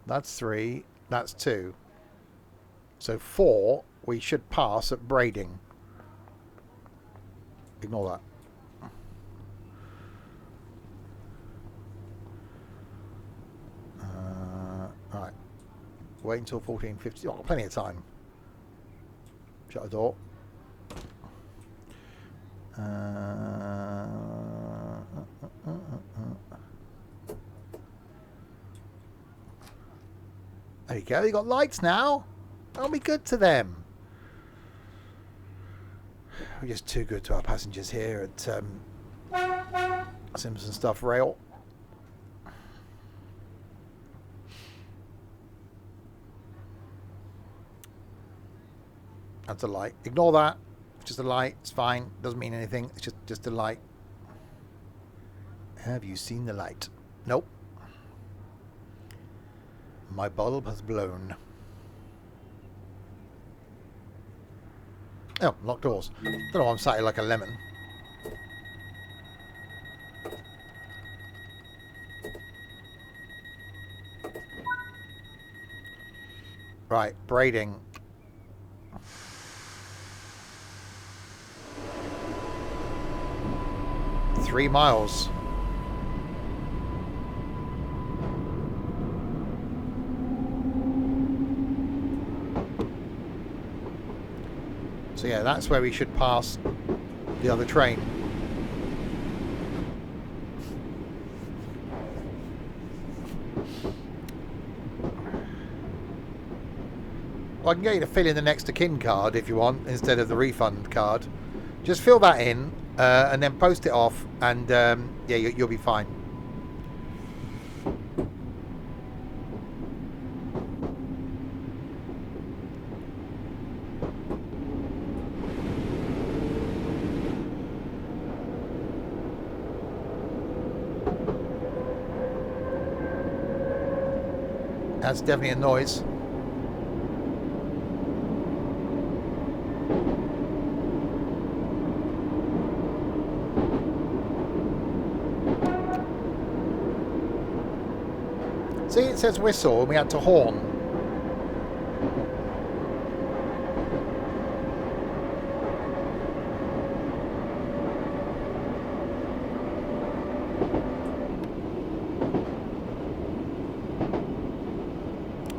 A: That's 3. That's 2. So 4 we should pass at Brading. Ignore that. Right. Wait until 14:50. Oh, plenty of time. Shut the door. There you go. You got lights now. I'll be good to them. We're just too good to our passengers here at Simpson Stuff Rail. That's a light. Ignore that. It's just a light. It's fine. Doesn't mean anything. It's just a light. Have you seen the light? Nope. My bulb has blown. Oh, locked doors. Don't know why I'm sat here like a lemon. Right, Brading. Three miles. So yeah, that's where we should pass the other train. Well, I can get you to fill in the next of kin card if you want, instead of the refund card. Just fill that in and then post it off, and yeah, you'll be fine. That's definitely a noise. See, it says whistle, and we had to horn.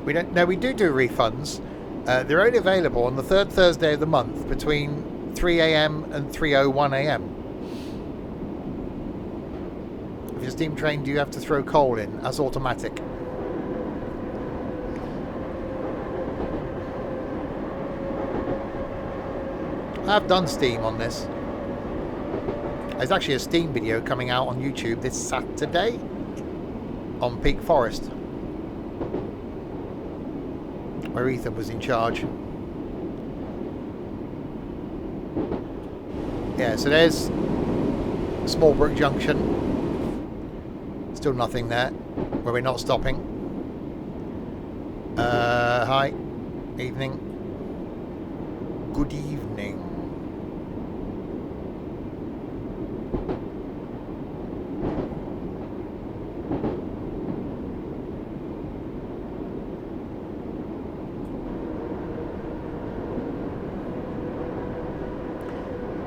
A: We don't. No, we do refunds. They're only available on the third Thursday of the month between 3 a.m. and 3:01 a.m. If you're steam train, do you have to throw coal in? That's automatic. I've done steam on this. There's actually a steam video coming out on YouTube this Saturday on Peak Forest, where Ethan was in charge. Yeah, so there's Smallbrook Junction. Still nothing there, where we're not stopping. Hi. Evening. Good evening.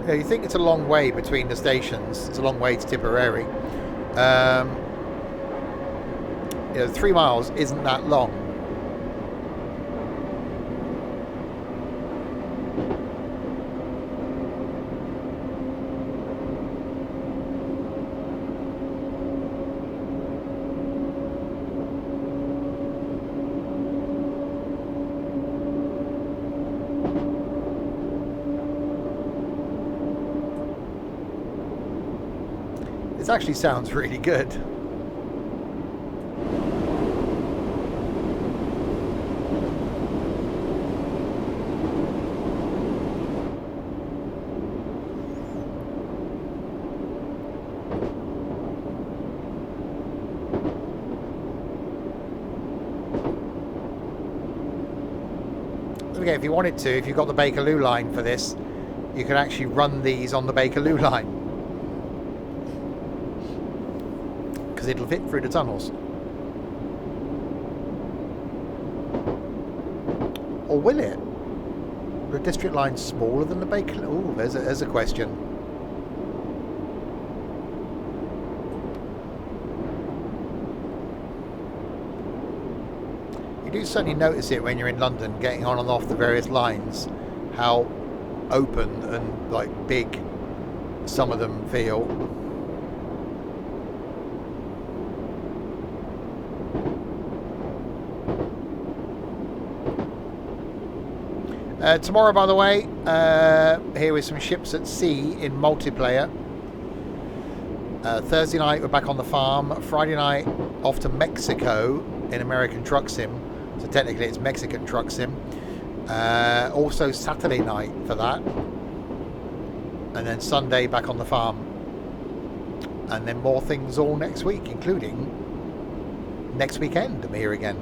A: Yeah, you think it's a long way between the stations. It's a long way to Tipperary. 3 miles isn't that long. This actually sounds really good. Okay, if you wanted to, if you've got the Bakerloo line for this, you can actually run these on the Bakerloo line. Because it'll fit through the tunnels. Or will it? The district line's smaller than the Bakerloo? Oh, there's a question. You do certainly notice it when you're in London, getting on and off the various lines, how open and like big some of them feel. Tomorrow, by the way, here with some ships at sea in multiplayer. Thursday night we're back on the farm. Friday night off to Mexico in American Truck Sim. So technically it's Mexican Truck Sim. Also Saturday night for that. And then Sunday back on the farm. And then more things all next week, including next weekend I'm here again.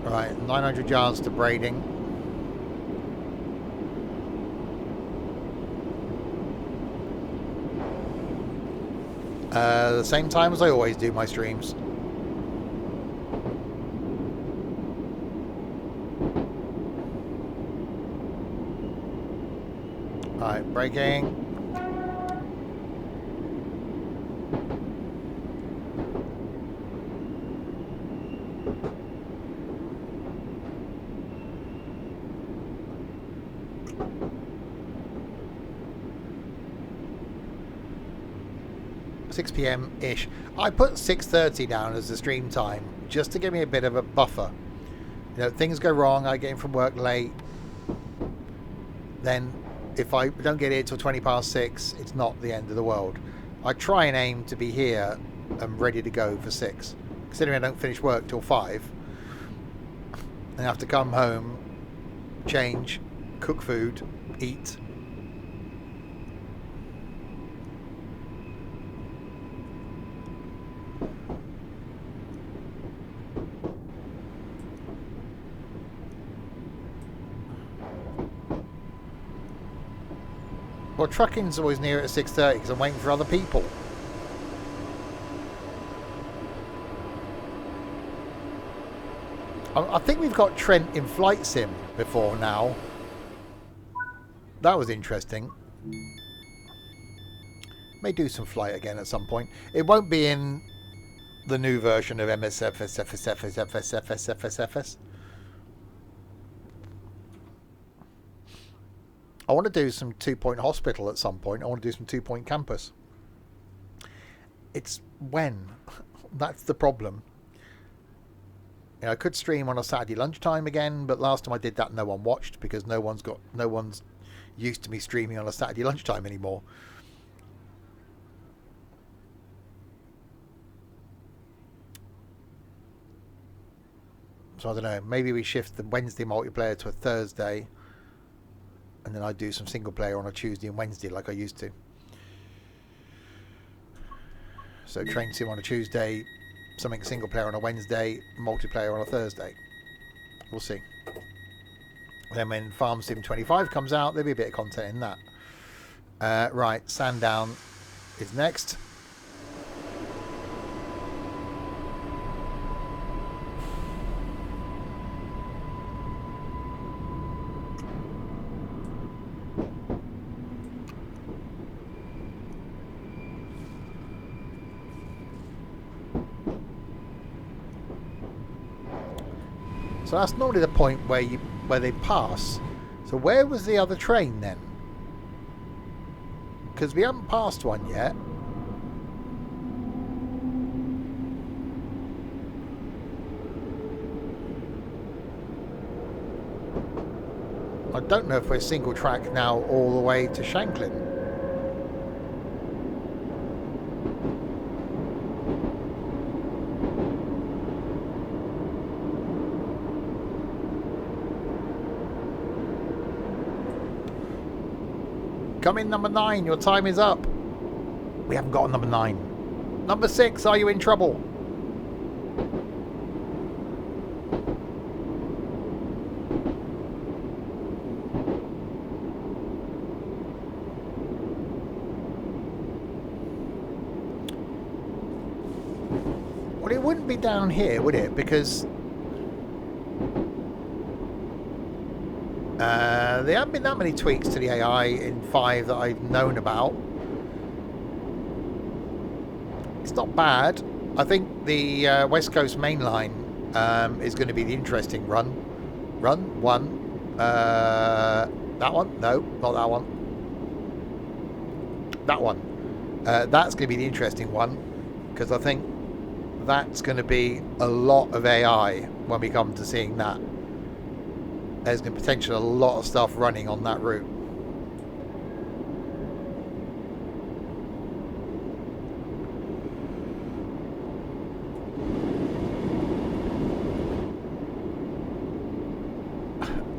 A: Right, 900 yards to Brading. The same time as I always do my streams. Alright, braking. PM-ish. I put 6:30 down as the stream time just to give me a bit of a buffer. You know, things go wrong, I get in from work late, then if I don't get here till 20 past 6, it's not the end of the world. I try and aim to be here and ready to go for 6, considering I don't finish work till 5 and I have to come home, change, cook food, eat. Well, trucking's always near at 6:30 because I'm waiting for other people. I think we've got Trent in Flight Sim before now. That was interesting. May do some flight again at some point. It won't be in the new version of MSFSFSFSFSFS. I want to do some 2 Point Hospital at some point. I want to do some 2 Point Campus. It's when. That's the problem. You know, I could stream on a Saturday lunchtime again, but last time I did that no one watched because no one's used to me streaming on a Saturday lunchtime anymore. So I don't know, maybe we shift the Wednesday multiplayer to a Thursday. And then I do some single player on a Tuesday and Wednesday like I used to. So train sim on a Tuesday, something single player on a Wednesday, multiplayer on a Thursday. We'll see. Then when Farm Sim 25 comes out, there'll be a bit of content in that. Right, Sandown is next. So that's normally the point where they pass. So where was the other train then? Because we haven't passed one yet. don't know if we're single track now all the way to Shanklin. Come in, number 9. Your time is up. We haven't got a number 9. Number 6, are you in trouble? Well, it wouldn't be down here, would it? Because there haven't been that many tweaks to the AI in 5 that I've known about. It's not bad. I think the West Coast Main Line is going to be the interesting run. Run 1. That one? No, not that one. That one. That's going to be the interesting one, because I think that's going to be a lot of AI when we come to seeing that. There's going to be potentially a lot of stuff running on that route.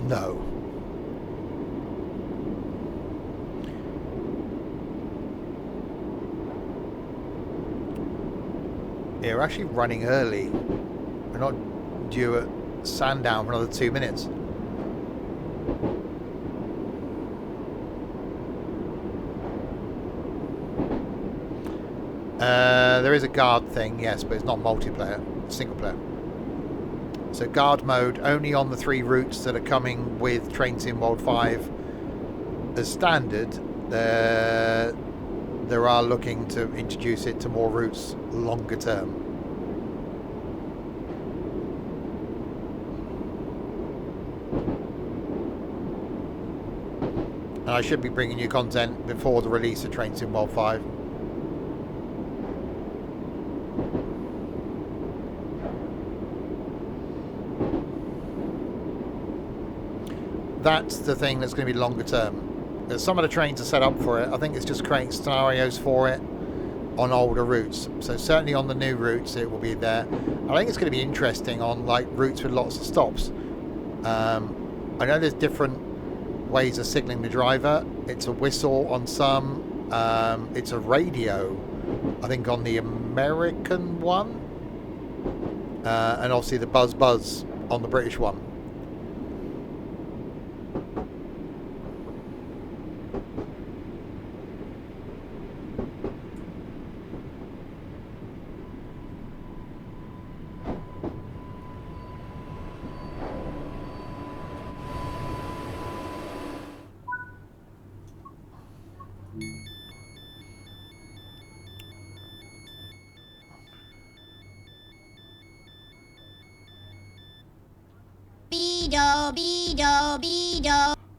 A: No. Yeah, we're actually running early. We're not due at Sandown for another 2 minutes. There is a guard thing, yes, but it's not multiplayer, single player. So guard mode only on the 3 routes that are coming with Train Sim World 5 as standard. There are looking to introduce it to more routes longer term. And I should be bringing you content before the release of Train Sim World 5. That's the thing that's going to be longer term. Some of the trains are set up for it. I think it's just creating scenarios for it on older routes. So certainly on the new routes it will be there. I think it's going to be interesting on like routes with lots of stops. I know there's different ways of signalling the driver. It's a whistle on some. It's a radio, I think, on the American one. And obviously the buzz buzz on the British one.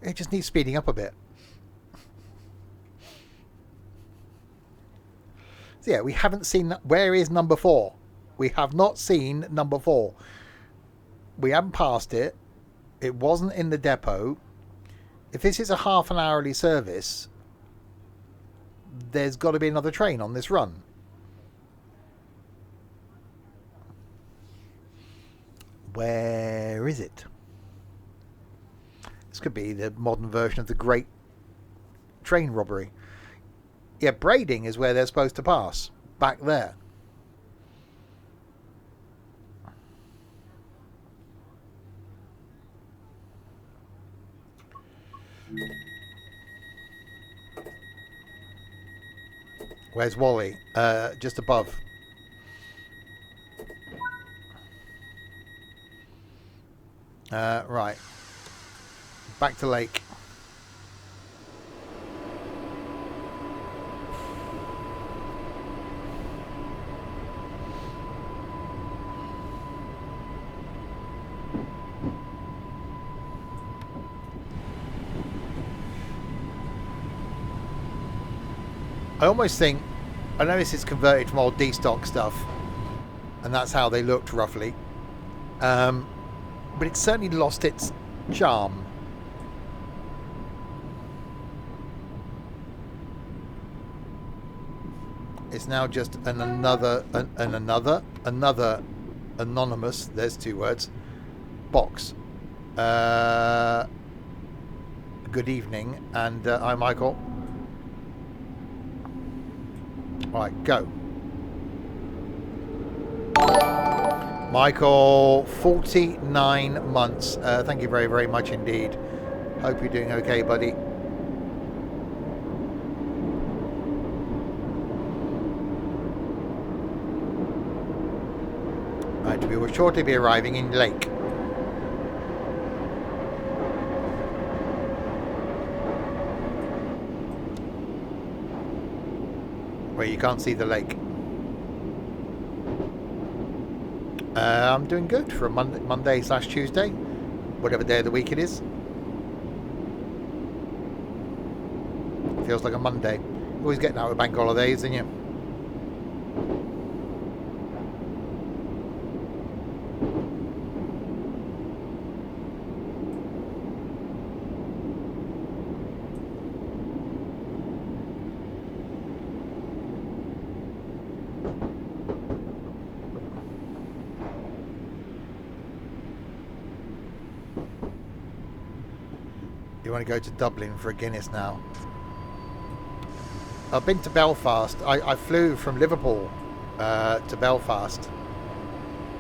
A: It just needs speeding up a bit. So yeah, we haven't seen that. Where is number 4? We have not seen number 4. We haven't passed it. It wasn't in the depot. If this is a half an hourly service, there's got to be another train on this run. Where is it? This could be the modern version of the Great Train Robbery. Yeah, Brading is where they're supposed to pass. Back there. Where's Wally? Just above. Right. Back to Lake. I almost think, I know this is converted from old D-stock stuff, and that's how they looked roughly, but it's certainly lost its charm. It's now just another anonymous, there's 2 words, box. Good evening, and I'm Michael. Right, go. Michael, 49 months. Thank you very, very much indeed. Hope you're doing okay, buddy. Right, we will shortly be arriving in Lake. Where you can't see the lake. I'm doing good for a Monday/Tuesday, whatever day of the week it is. Feels like a Monday. Always getting out with bank holidays, isn't you? You want to go to Dublin for a Guinness now? I've been to Belfast. I flew from Liverpool to Belfast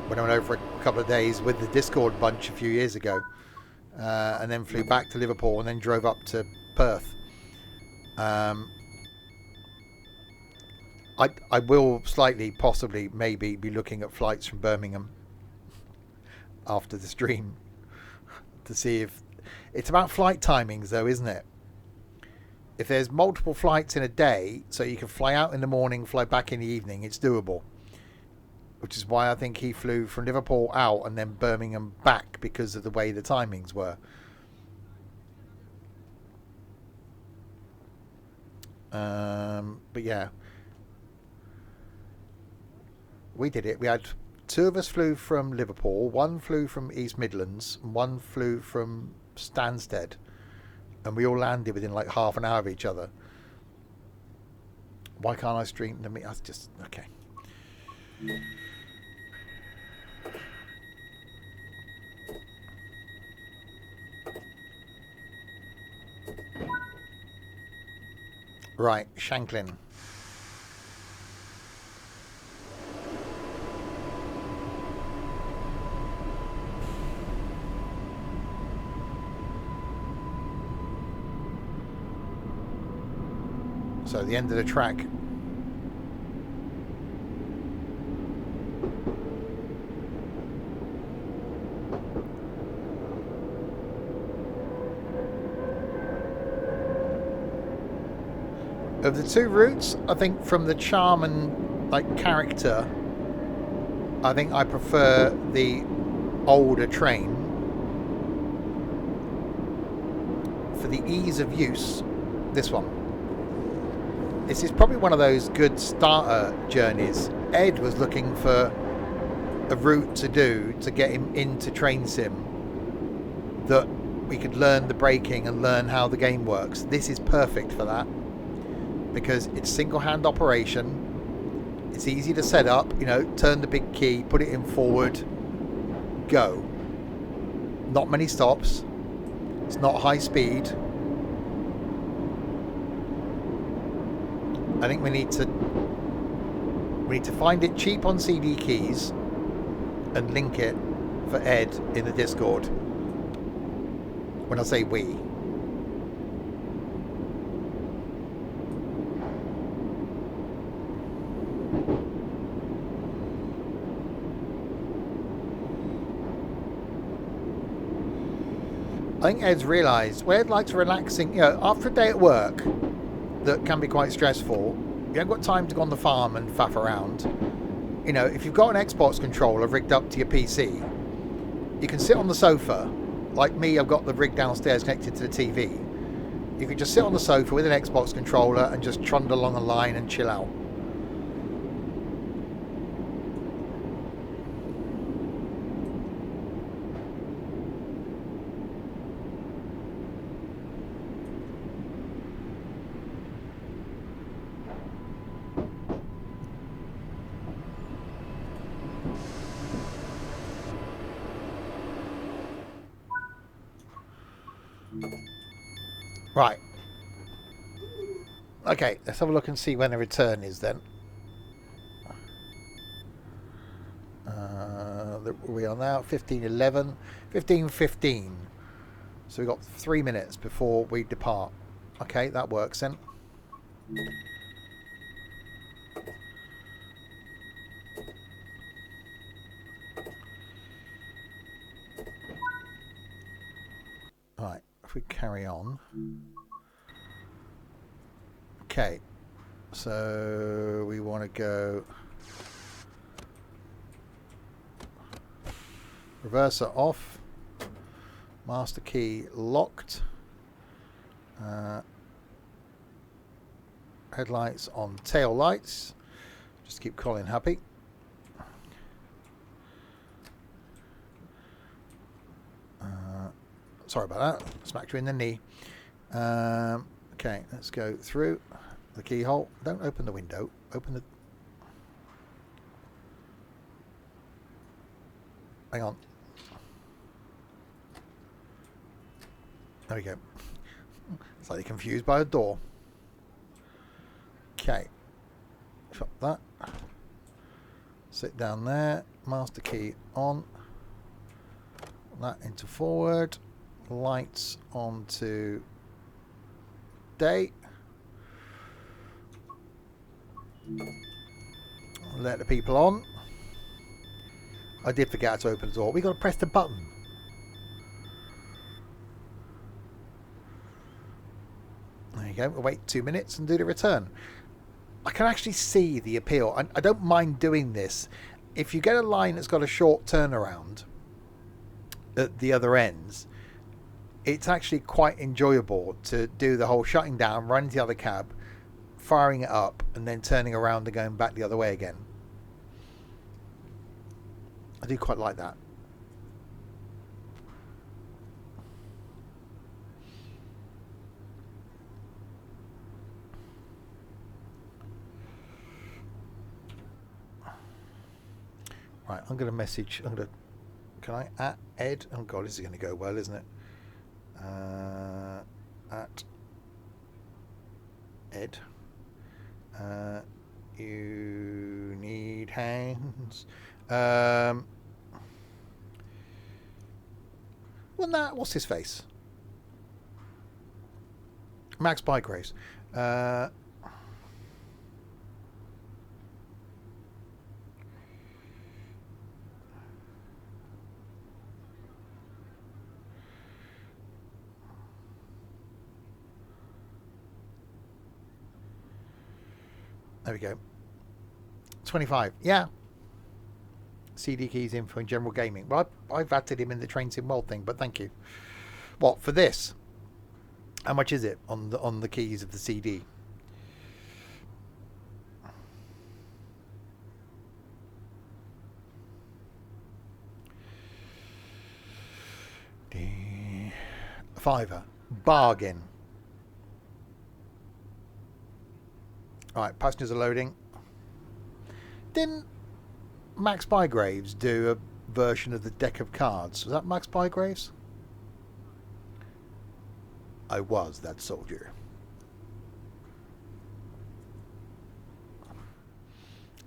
A: when I went over a couple of days with the Discord bunch a few years ago, and then flew back to Liverpool and then drove up to Perth. I will slightly, possibly, maybe be looking at flights from Birmingham after the stream to see if... It's about flight timings though, isn't it? If there's multiple flights in a day, so you can fly out in the morning, fly back in the evening, it's doable. Which is why I think he flew from Liverpool out and then Birmingham back, because of the way the timings were. But yeah, we did it. We had 2 of us flew from Liverpool, 1 flew from East Midlands, and 1 flew from Stansted, and we all landed within like half an hour of each other. Why can't I stream them? That's just okay. Right, Shanklin. So the end of the track. Of the 2 routes, I think from the charm and like character, I think I prefer the older train. For the ease of use, this one. This is probably one of those good starter journeys. Ed was looking for a route to do to get him into Train Sim that we could learn the braking and learn how the game works. This is perfect for that because it's single-hand operation. It's easy to set up, you know, turn the big key, put it in forward, go. Not many stops. It's not high speed. I think we need to find it cheap on CD keys and link it for Ed in the Discord. When I say we. I think Ed's realised where Ed likes relaxing, you know, after a day at work that can be quite stressful, you haven't got time to go on the farm and faff around. You know, if you've got an Xbox controller rigged up to your PC, you can sit on the sofa. Like me, I've got the rig downstairs connected to the TV. You can just sit on the sofa with an Xbox controller and just trundle along a line and chill out. Right. Okay, let's have a look and see when the return is then. We are now 15:11, 15:15. So we've got 3 minutes before we depart. Okay, that works then. Right, if we carry on. Okay, so we want to go reverser off, master key locked, headlights on, tail lights, just keep Colin happy. Sorry about that, smacked you in the knee. Okay, let's go through the keyhole. Don't open the window, open the... Hang on. There we go. Slightly confused by a door. Okay. Shut that. Sit down there. Master key on. That into forward. Lights onto day. Let the people on. I did forget to open the door. We got to press the button. There you go. We'll wait 2 minutes and do the return. I can actually see the appeal. I don't mind doing this. If you get a line that's got a short turnaround at the other ends, it's actually quite enjoyable to do the whole shutting down, running to the other cab, firing it up, and then turning around and going back the other way again. I do quite like that. Right, I'm going to message. Can I at Ed? Oh God, this is going to go well, isn't it? At Ed. You need hands. Well, nah, what's his face? Max Bygraves. There we go. 25. Yeah. CD keys info in general gaming. Well, I've added him in the Train Sim World thing, but thank you. What, for this? How much is it on the keys of the CD? £5. Bargain. Alright, passengers are loading. Didn't Max Bygraves do a version of the deck of cards? Was that Max Bygraves? I was that soldier.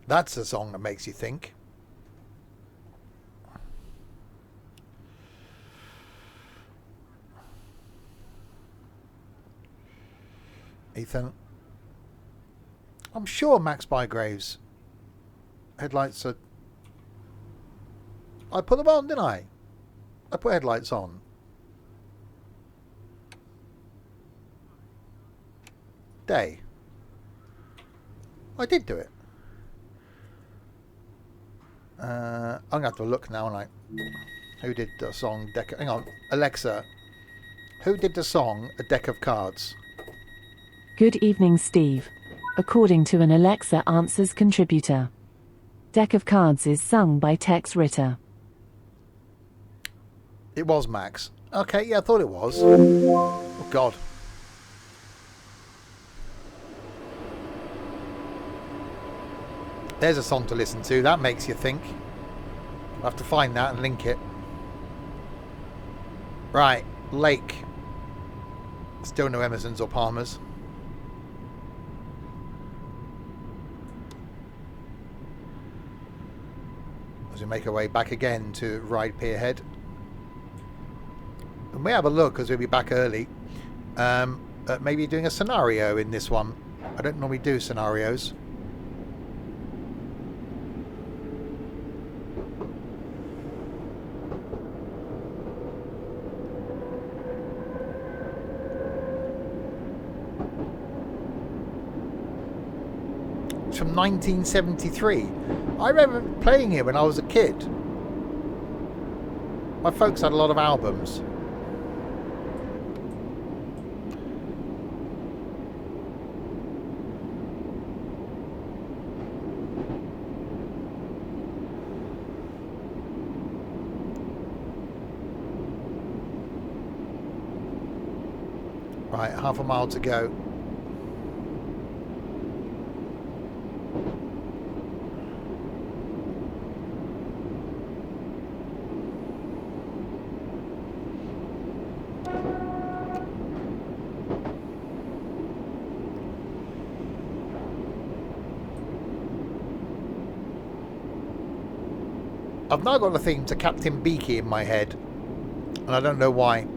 A: That's a song that makes you think. Ethan. I'm sure Max Bygraves headlights are... I put them on, didn't I? I put headlights on. Day. I did do it. I'm going to have to look now, aren't I? Who did the song Deck... Hang on. Alexa. Who did the song A Deck of Cards?
C: Good evening, Steve. According to an Alexa Answers contributor, Deck of Cards is sung by Tex Ritter.
A: It was Max. Okay, yeah, I thought it was. Oh, God. There's a song to listen to. That makes you think. I'll have to find that and link it. Right, Lake. Still no Emersons or Palmers. As we make our way back again to Ryde Pier Head. And we have a look, as we'll be back early, at maybe doing a scenario in this one. I don't normally do scenarios. It's from 1973. I remember playing it when I was a kid. My folks had a lot of albums. Right, half a mile to go. I've now got a theme to Captain Beaky in my head, and I don't know why.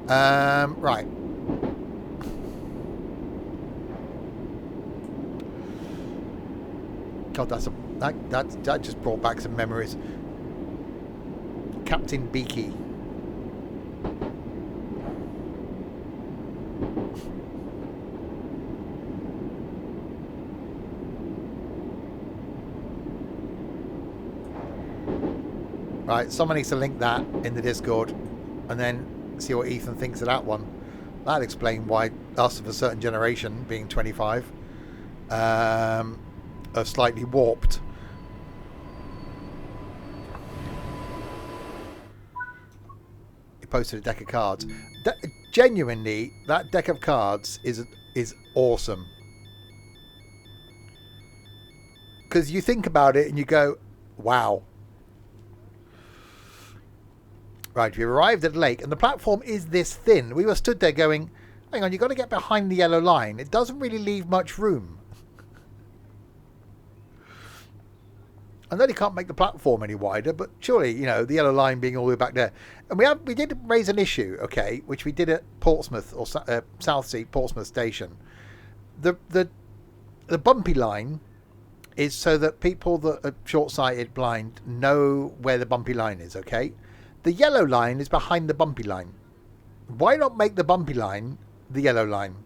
A: Right. God, that just brought back some memories. Captain Beaky. Right, someone needs to link that in the Discord and then see what Ethan thinks of that one. That'll explain why us of a certain generation, being 25, are slightly warped. He posted a deck of cards. Genuinely, that deck of cards is awesome. Because you think about it and you go, wow. Right, we've arrived at the lake, and the platform is this thin. We were stood there going, hang on, you've got to get behind the yellow line. It doesn't really leave much room. I know they can't make the platform any wider, but surely, you know, the yellow line being all the way back there. And we did raise an issue, okay, which we did at Portsmouth, or Southsea Portsmouth Station. The bumpy line is so that people that are short-sighted, blind, know where the bumpy line is, okay? The yellow line is behind the bumpy line. Why not make the bumpy line the yellow line?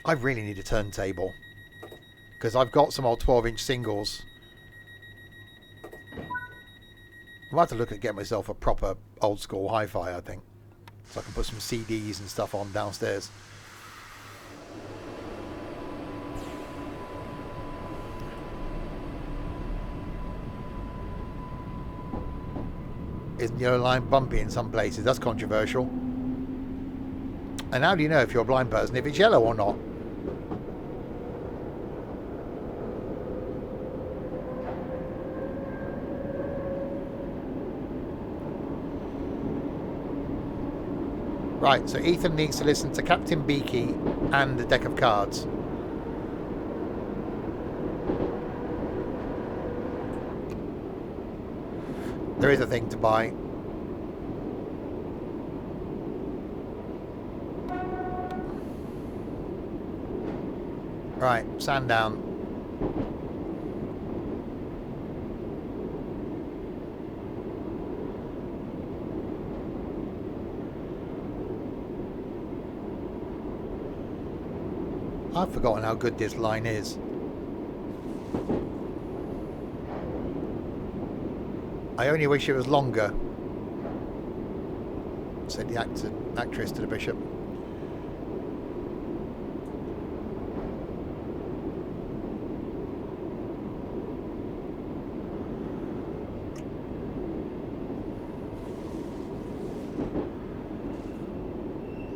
A: I really need a turntable, because I've got some old 12-inch singles. I'll have to look at getting myself a proper old-school hi-fi, I think, so I can put some CDs and stuff on downstairs. Isn't yellow line bumpy in some places? That's controversial. And how do you know if you're a blind person if it's yellow or not? Right, so Ethan needs to listen to Captain Beaky and the deck of cards. There is a thing to buy. Right, sand down. I've forgotten how good this line is. I only wish it was longer, said the actress to the bishop.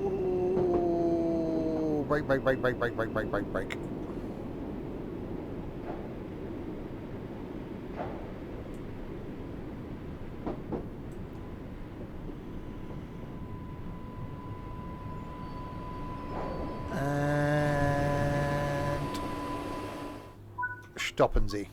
A: Ooh, break. stoppen Sie.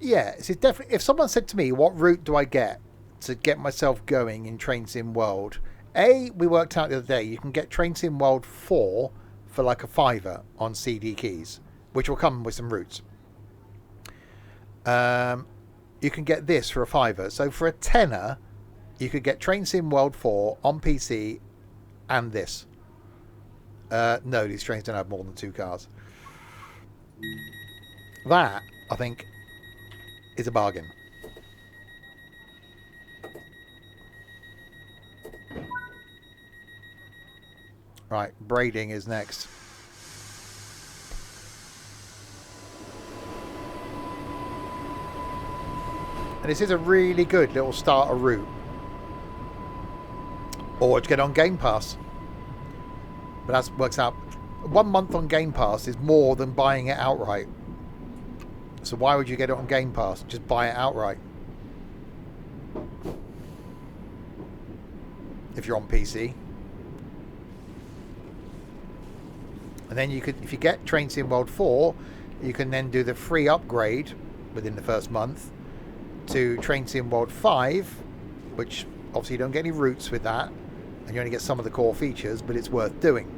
A: Yeah, it's definitely. If someone said to me, "What route do I get to get myself going in Train Sim World?" We worked out the other day. You can get Train Sim World 4 for like a fiver on CD keys, which will come with some routes. You can get this for a fiver. So for a tenner, you could get Train Sim World 4 on PC and this. No, these trains don't have more than 2 cars. That, I think, is a bargain. Right, braiding is next. And this is a really good little starter route. Or to get on Game Pass. But that works out. 1 month on Game Pass is more than buying it outright. So why would you get it on Game Pass? Just buy it outright. If you're on PC. And then you could, if you get Train Sim World 4, you can then do the free upgrade within the first month to Train Sim World 5, which obviously you don't get any routes with that, and you only get some of the core features, but it's worth doing.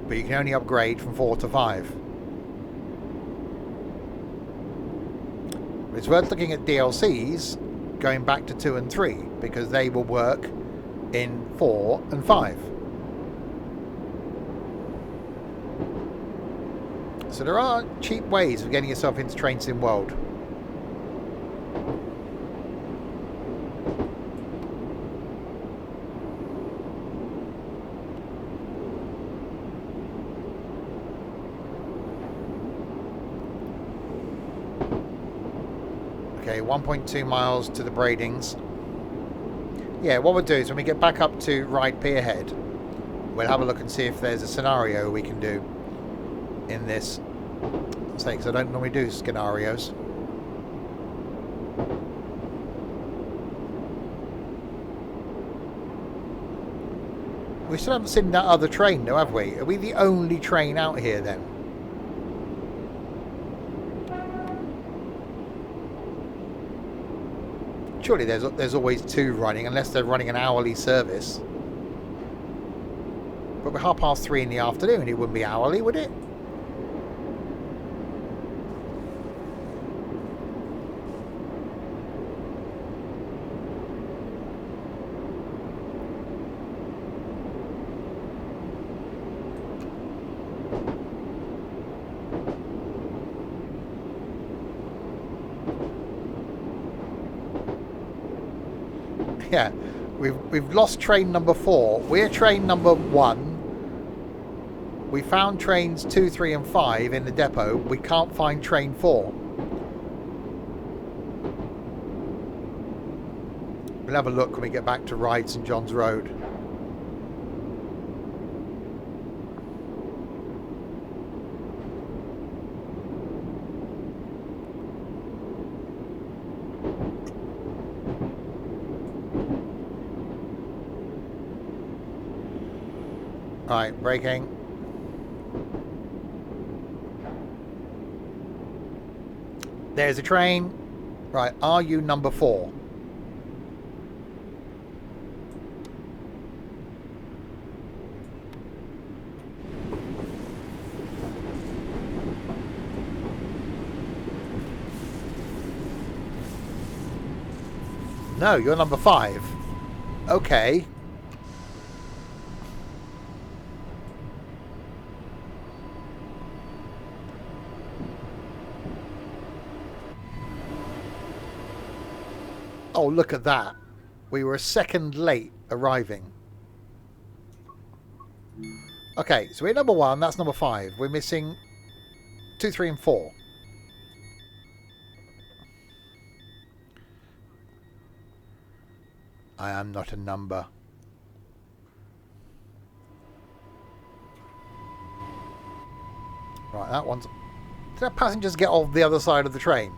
A: But you can only upgrade from 4 to 5. It's worth looking at DLCs going back to 2 and 3 because they will work in 4 and 5. So there are cheap ways of getting yourself into Train Sim World. Okay, 1.2 miles to the Braidings. Yeah, what we'll do is when we get back up to Ryde Pierhead, we'll have a look and see if there's a scenario we can do in this. Because I don't normally do scenarios. We still haven't seen that other train though, have we? Are we the only train out here then? Surely there's always 2 running, unless they're running an hourly service. But we're 3:30 in the afternoon, it wouldn't be hourly, would it? Yeah, we've lost train number 4. We're train number 1. We found trains 2, 3 and 5 in the depot. We can't find train 4. We'll have a look when we get back to Ryde St John's Road. Right, braking. There's a train. Right, are you number 4? No, you're number 5. Okay. Oh, look at that. We were a second late arriving. Okay, so we're number 1. That's number 5. We're missing 2, 3 and 4. I am not a number. Right, that one's... Did our passengers get off the other side of the train?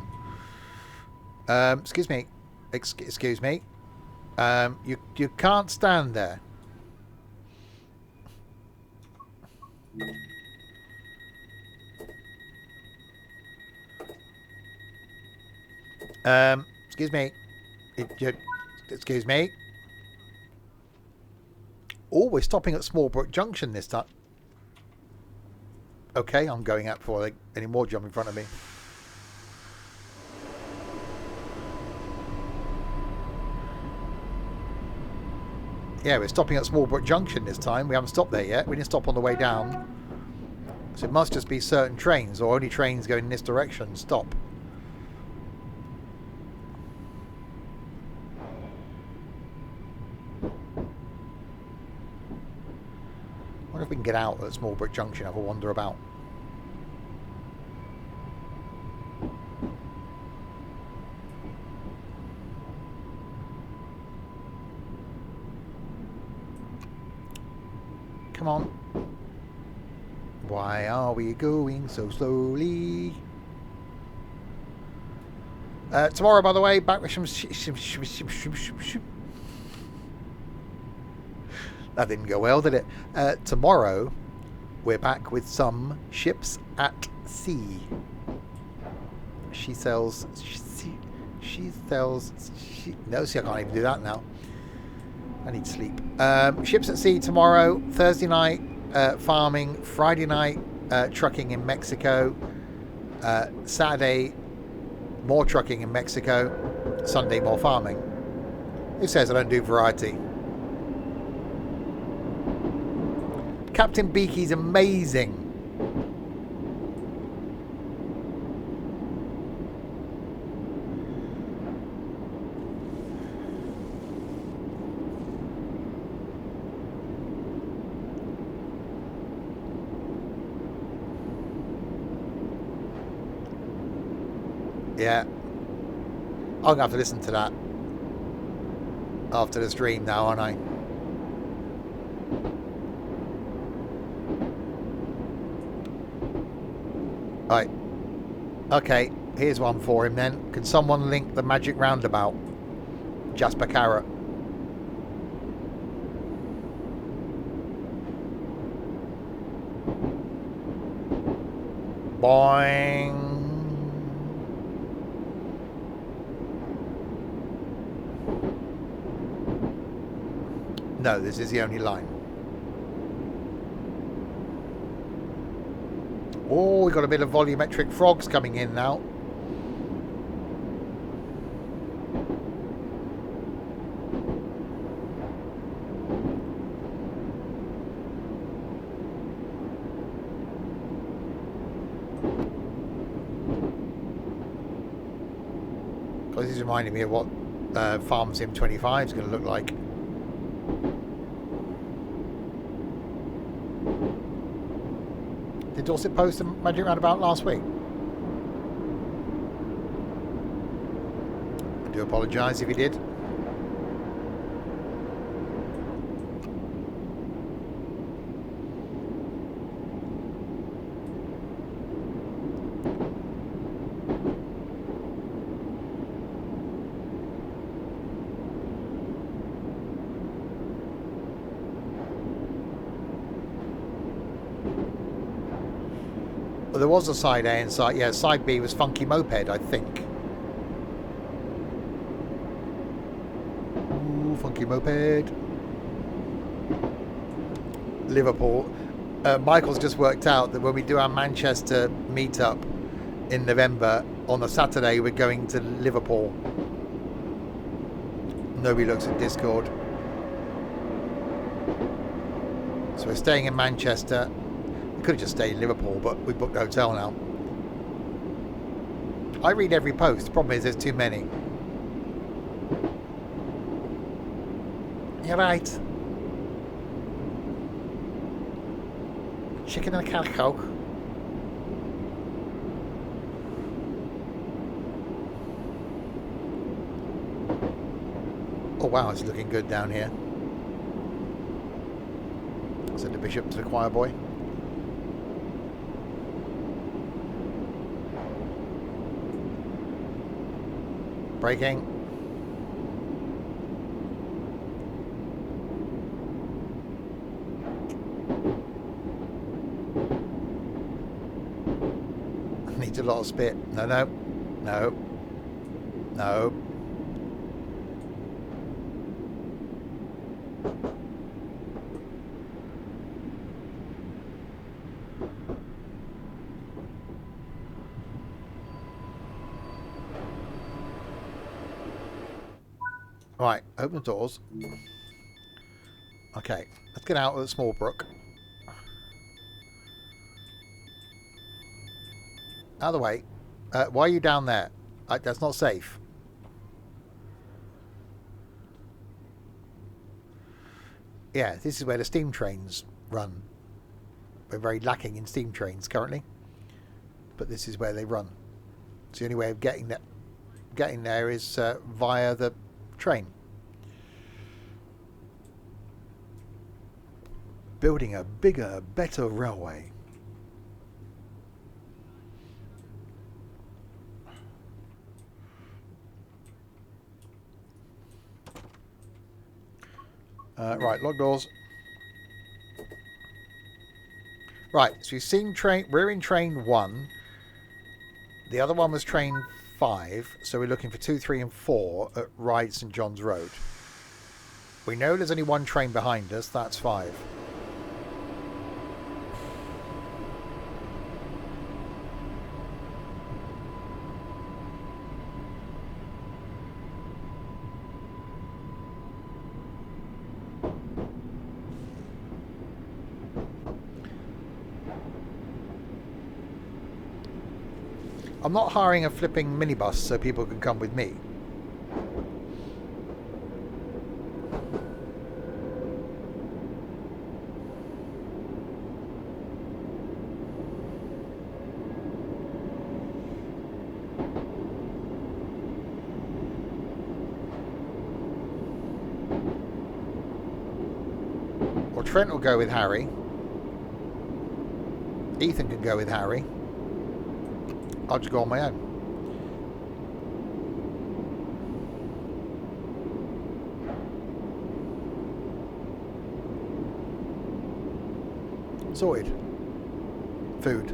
A: Excuse me. Excuse me. You can't stand there. Excuse me. Excuse me. Oh, we're stopping at Smallbrook Junction this time. Okay, I'm going out before any more jump in front of me. Yeah, we're stopping at Smallbrook Junction this time. We haven't stopped there yet. We didn't stop on the way down. So it must just be certain trains, or only trains going in this direction stop. I wonder if we can get out at Smallbrook Junction, have a wander about. Come on. Why are we going so slowly? Tomorrow, by the way, back with some... That didn't go well, did it? Tomorrow, we're back with some ships at sea. She sells... No, see, I can't even do that now. I need sleep. Ships at sea tomorrow. Thursday night, farming. Friday night, trucking in Mexico. Saturday, more trucking in Mexico. Sunday, more farming. Who says I don't do variety? Captain Beaky's amazing. Yeah. I'm going to have to listen to that after the stream now, aren't I? Right. Okay, here's one for him then. Can someone link the magic roundabout? Jasper Carrot. Boing. No, this is the only line. Oh, we've got a bit of volumetric frogs coming in now. This is reminding me of what Farm Sim 25 is going to look like. Did Dorset post a magic roundabout last week? I do apologise if he did. Well, there was a side A and side... Yeah, side B was Funky Moped, I think. Ooh, Funky Moped. Liverpool. Michael's just worked out that when we do our Manchester meetup in November, on a Saturday we're going to Liverpool. Nobody looks at Discord. So we're staying in Manchester. We could have just stayed in Liverpool, but we booked a hotel now. I read every post. The problem is there's too many. You're right. Chicken and a Coke. Oh wow, it's looking good down here. Said the bishop to the choir boy. Braking. Needs a lot of spit. No, no. No. No. Right, open the doors. Okay, let's get out of the small brook. Out of the way. Why are you down there? That's not safe. Yeah, this is where the steam trains run. We're very lacking in steam trains currently, but this is where they run. It's the only way of getting there is via the train. Building a bigger, better railway. Right, log doors. Right, so you've seen train. We're in train 1. The other one was train 5, so we're looking for 2, 3, and 4 at Ryde St John's Road. We know there's only one train behind us. That's 5. I'm not hiring a flipping minibus so people can come with me. Or Trent will go with Harry. Ethan can go with Harry. I'll just go on my own. Sorted. Food.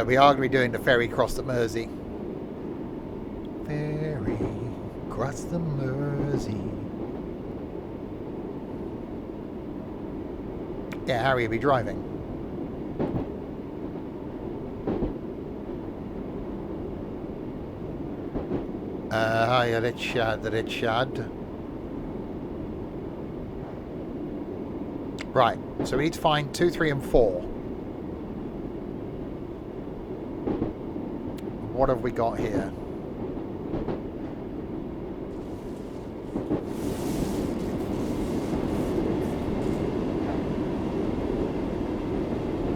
A: We are going to be doing the ferry across the Mersey. Ferry across the Mersey. Yeah, Harry will be driving. Hiya, Richard. Right, so we need to find 2, 3, and 4. What have we got here?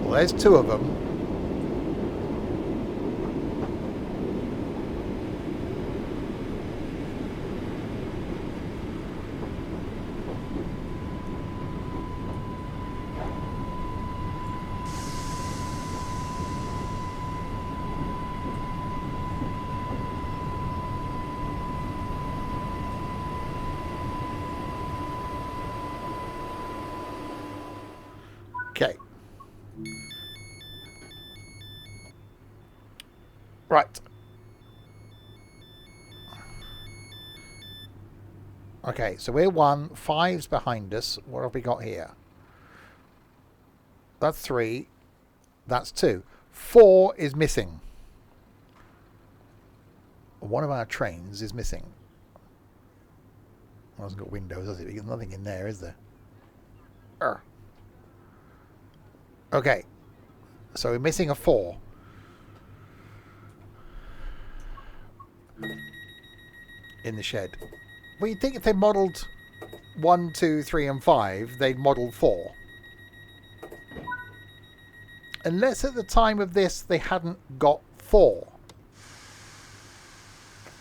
A: Well, there's 2 of them. Okay. Right. Okay, so we're 1. 5's behind us. What have we got here? That's 3. That's 2. 4 is missing. One of our trains is missing. It hasn't got windows, has it? There's nothing in there, is there? Okay. So we're missing a 4. In the shed. Well, you'd think if they modelled 1, 2, 3, and 5, they'd model 4. Unless at the time of this they hadn't got 4.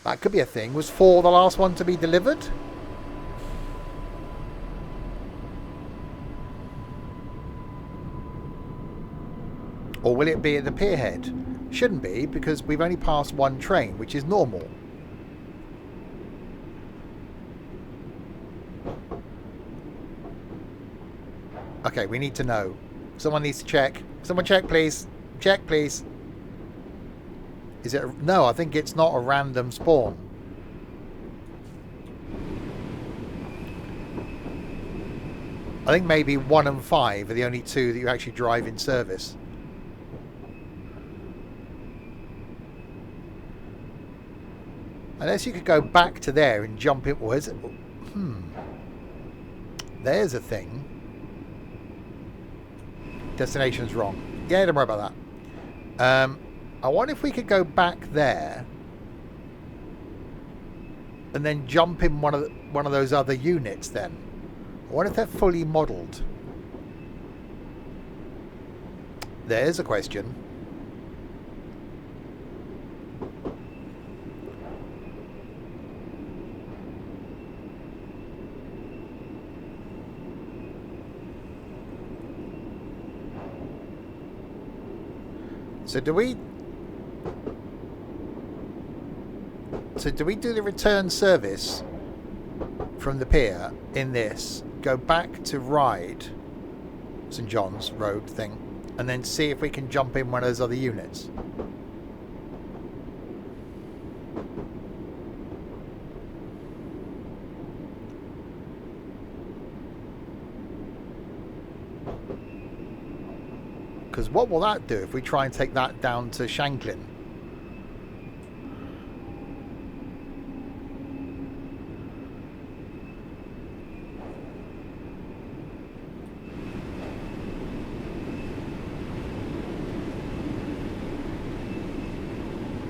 A: That could be a thing. Was 4 the last one to be delivered? Or will it be at the pier head? Shouldn't be, because we've only passed one train, which is normal. Okay, we need to know. Someone needs to check. Someone check, please. Check, please. Is it... No, I think it's not a random spawn. I think maybe 1 and 5 are the only two that you actually drive in service. Unless you could go back to there and jump it. Where's it? There's a thing. Destination's wrong. Yeah, don't worry about that. I wonder if we could go back there and then jump in one of those other units then. I wonder if they're fully modelled. There's a question. So do we do the return service from the pier in this, go back to Ryde, St John's Road thing, and then see if we can jump in one of those other units? Because what will that do if we try and take that down to Shanklin?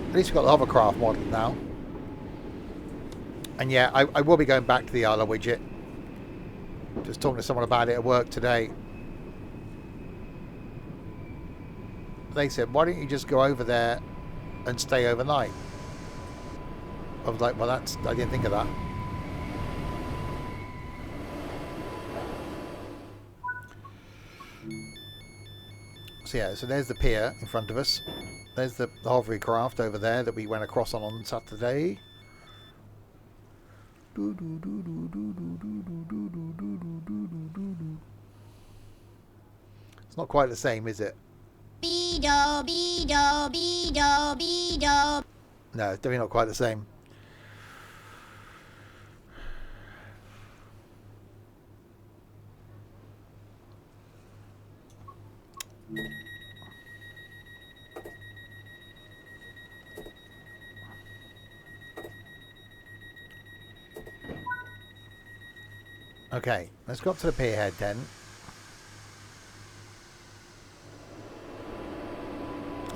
A: At least we've got the hovercraft model now. And yeah, I will be going back to the Isle of Wight. Just talking to someone about it at work today. They said, why don't you just go over there and stay overnight? I was like, well, I didn't think of that. So yeah, so there's the pier in front of us. There's the hovercraft over there that we went across on Saturday. It's not quite the same, is it? No, it's definitely not quite the same. Okay, let's go up to the pier head then.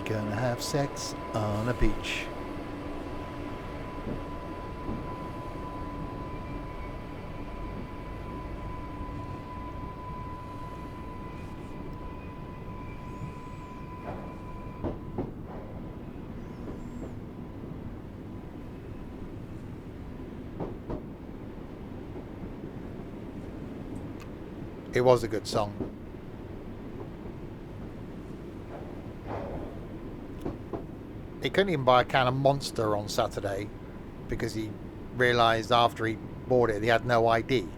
A: Gonna have sex on a beach. It was a good song. He couldn't even buy a can of Monster on Saturday because he realised after he bought it he had no ID.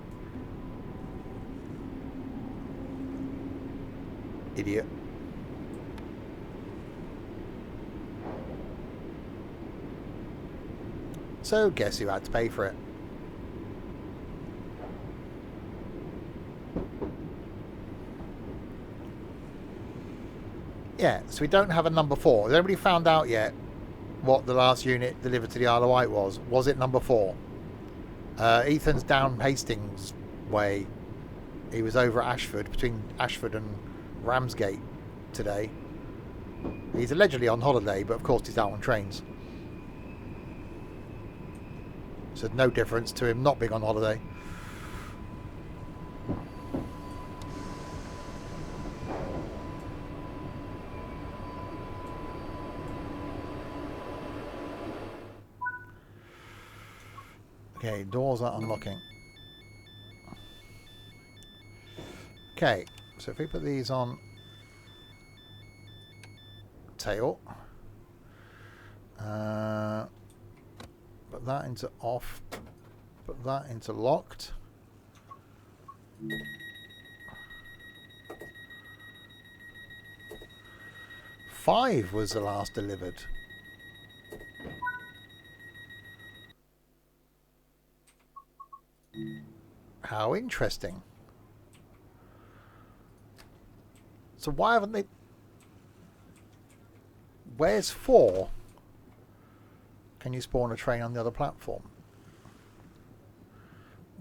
A: Idiot. So guess who had to pay for it? Yeah, so we don't have a number 4. Has anybody found out yet what the last unit delivered to the Isle of Wight was? Was it number 4? Ethan's down Hastings way. He was over at Ashford, between Ashford and Ramsgate today. He's allegedly on holiday, but of course he's out on trains. So no difference to him not being on holiday. Okay, doors are unlocking. Okay, so if we put these on tail. Put that into off. Put that into locked. Five was the last delivered. How interesting. So why haven't they... Where's 4? Can you spawn a train on the other platform?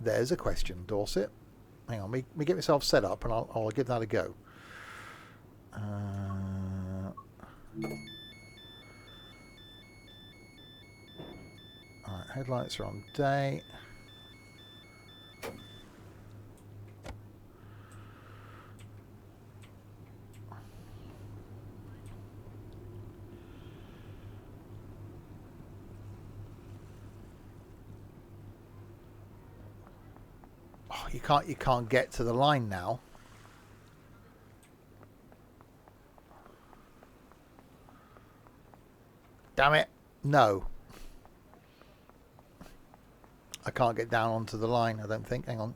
A: There's a question, Dorset. Hang on, me get myself set up and I'll give that a go. Alright, headlights are on day. Oh, you can't get to the line now. Damn it. No. I can't get down onto the line, I don't think. Hang on.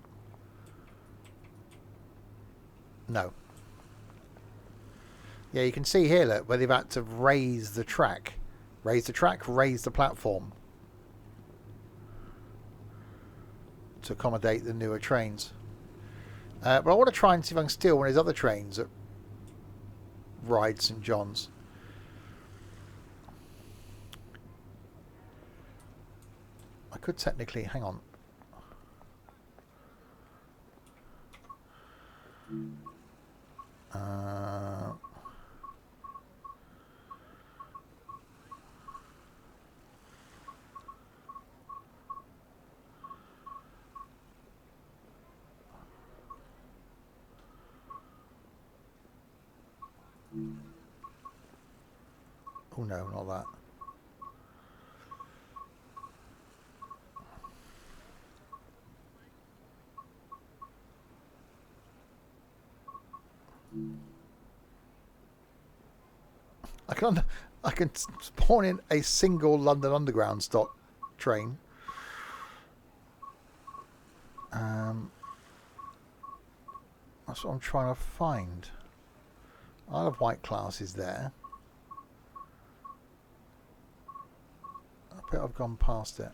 A: No. Yeah, you can see here, look, where they've had to raise the track. Raise the track, raise the platform. To accommodate the newer trains. But I want to try and see if I can steal one of his other trains that ride St John's. I could technically, hang on. Oh no, not that. I can spawn in a single London Underground stop train. That's what I'm trying to find. Isle of Wight class is there. I bet I've gone past it.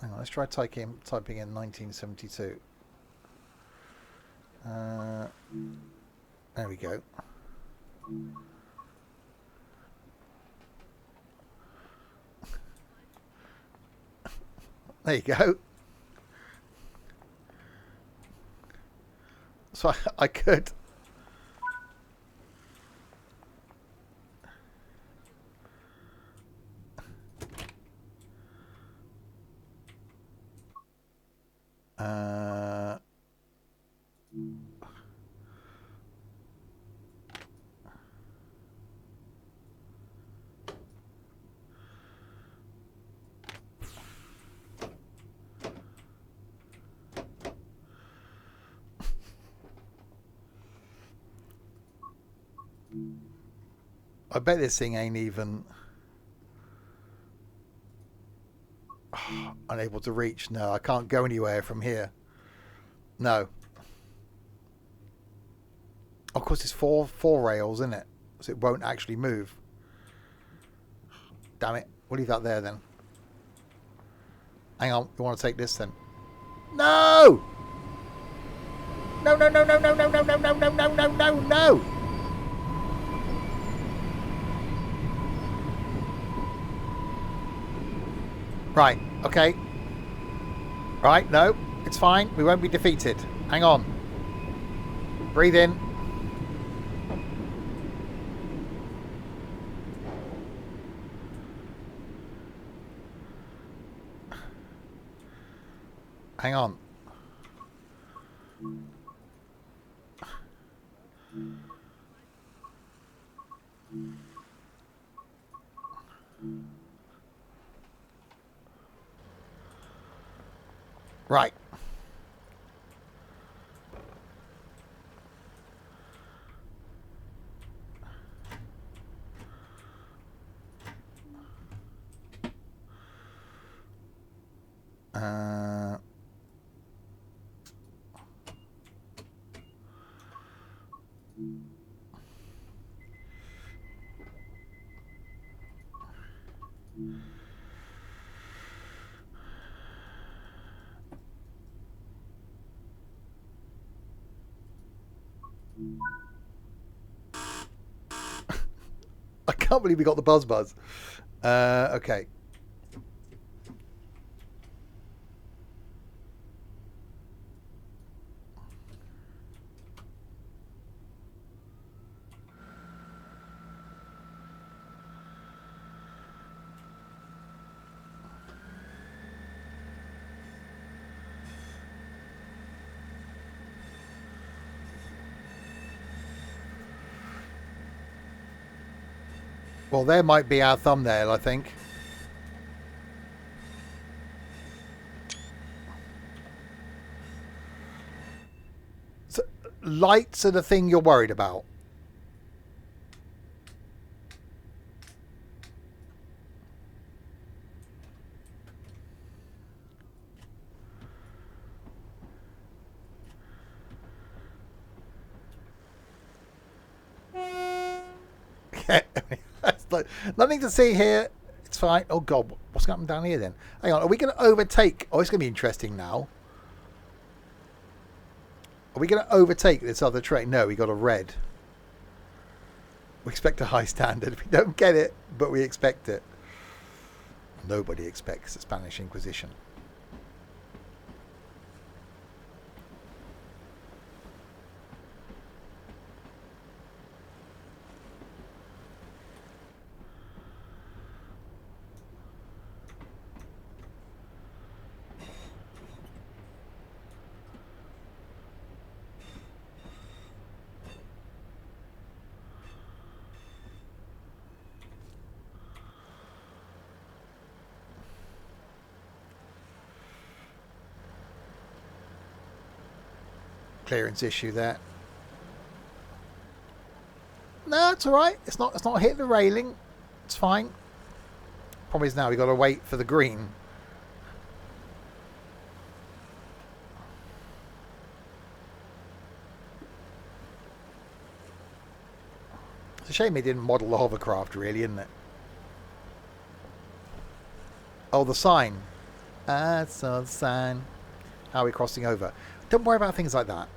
A: Hang on, let's try typing in 1972. There we go. There you go. So I could. I bet this thing ain't even unable to reach. No, I can't go anywhere from here. No. Of course, it's four rails, isn't it? So it won't actually move. Damn it. We'll leave that there then. Hang on. You want to take this then? No! No, no, no, no, no, no, no, no, no, no, no, no, no, no! Right, okay. Right, no, it's fine. We won't be defeated. Hang on. Breathe in. Hang on. Right. can't believe we got the buzz. Okay. Well, there might be our thumbnail, I think. So, lights are the thing you're worried about. Yeah, it's like, nothing to see here. It's fine. Oh God, what's going to happen down here then? Hang on, are we going to overtake? Oh, it's going to be interesting now. Are we going to overtake this other train? No, we got a red. We expect a high standard. We don't get it, but we expect it. Nobody expects the Spanish Inquisition. Clearance issue there. No, it's all right. It's not hitting the railing. It's fine. Problem is now we got to wait for the green. It's a shame they didn't model the hovercraft, really, isn't it? Oh, the sign. I saw the sign. How are we crossing over? Don't worry about things like that.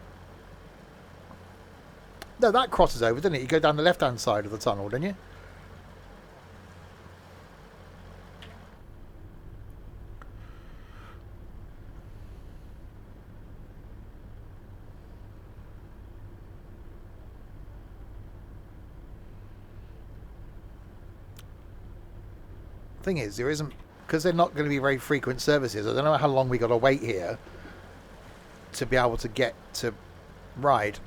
A: No, that crosses over, doesn't it? You go down the left-hand side of the tunnel, don't you? Thing is, there isn't, because they're not going to be very frequent services. I don't know how long we got to wait here to be able to get to ride.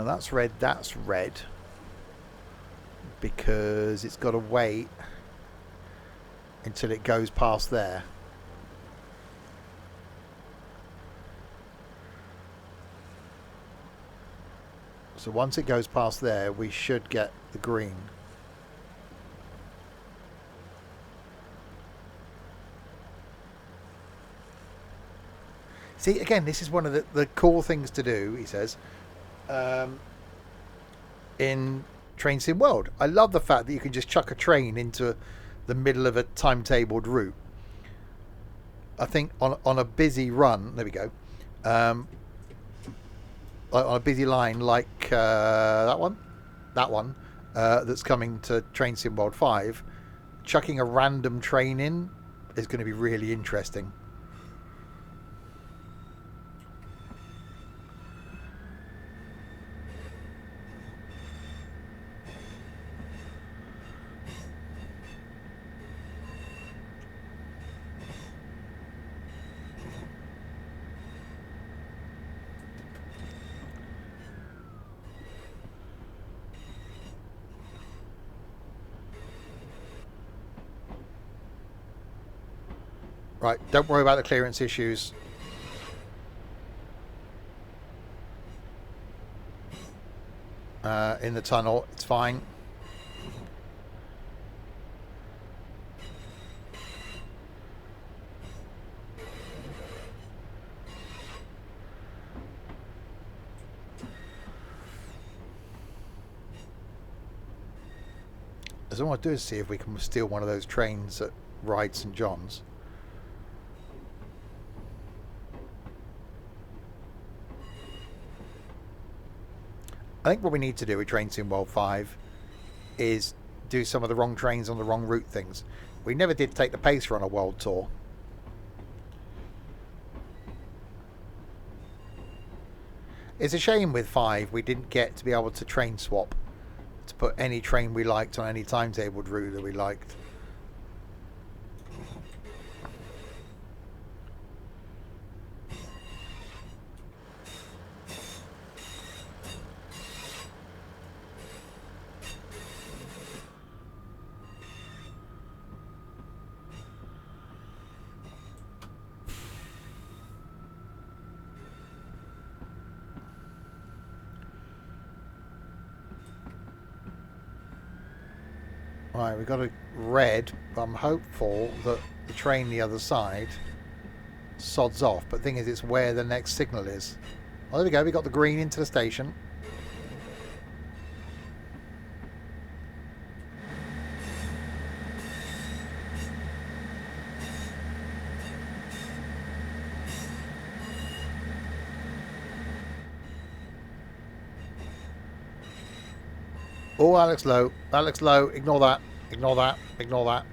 A: That's red. That's red because it's got to wait until it goes past there. So once it goes past there, we should get the green. See, again, this is one of the cool things to do, he says, in Train Sim World. I love the fact that you can just chuck a train into the middle of a timetabled route. I think on a busy run, there we go, on a busy line like that one that's coming to Train Sim World 5, chucking a random train in is going to be really interesting. Right, don't worry about the clearance issues. In the tunnel, it's fine. As all I want to do is see if we can steal one of those trains at Ride St John's. I think what we need to do with Train Sim World 5 is do some of the wrong trains on the wrong route things. We never did take the Pacer on a world tour. It's a shame with 5 we didn't get to be able to train swap, to put any train we liked on any timetabled route that we liked. Right, we got a red, but I'm hopeful that the train the other side sods off. But the thing is, it's where the next signal is. Well, there we go. We got the green into the station. Oh, Alex low. Alex low. Ignore that. Ignore that. Ignore that.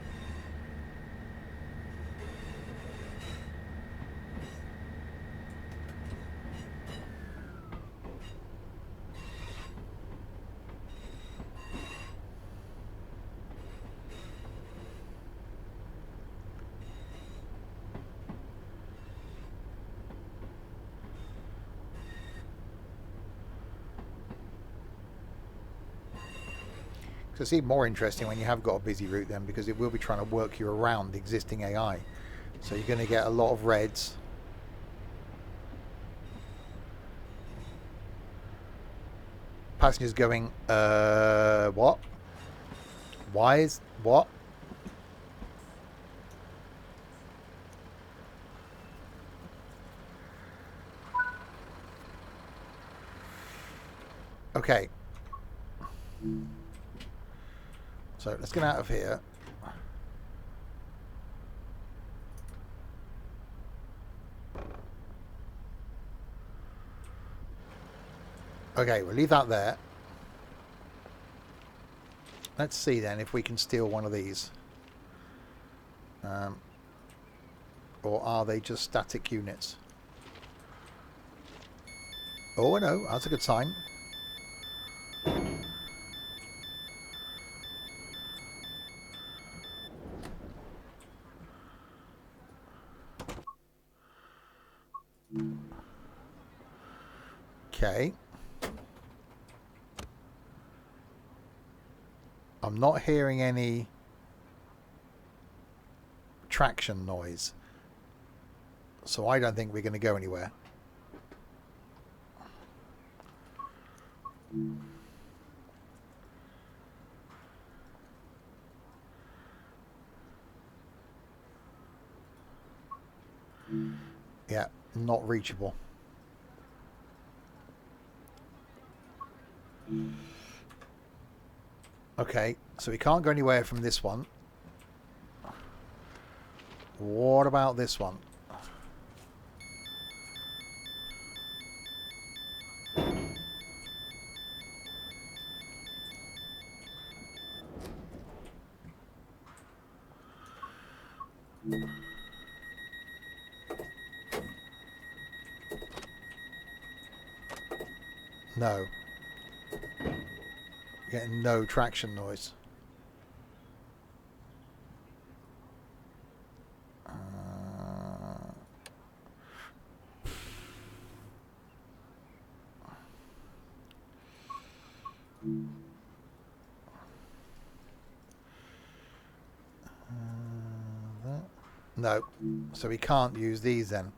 A: So it's even more interesting when you have got a busy route then, because it will be trying to work you around the existing AI. So you're going to get a lot of reds. Passengers going, what? Why is, what? Okay. So let's get out of here. Okay, we'll leave that there. Let's see then if we can steal one of these. Or are they just static units? Oh no, that's a good sign. Okay. I'm not hearing any traction noise, so I don't think we're going to go anywhere. Yeah, not reachable. Okay, so we can't go anywhere from this one. What about this one? No. Getting no traction noise. No. So we can't use these then.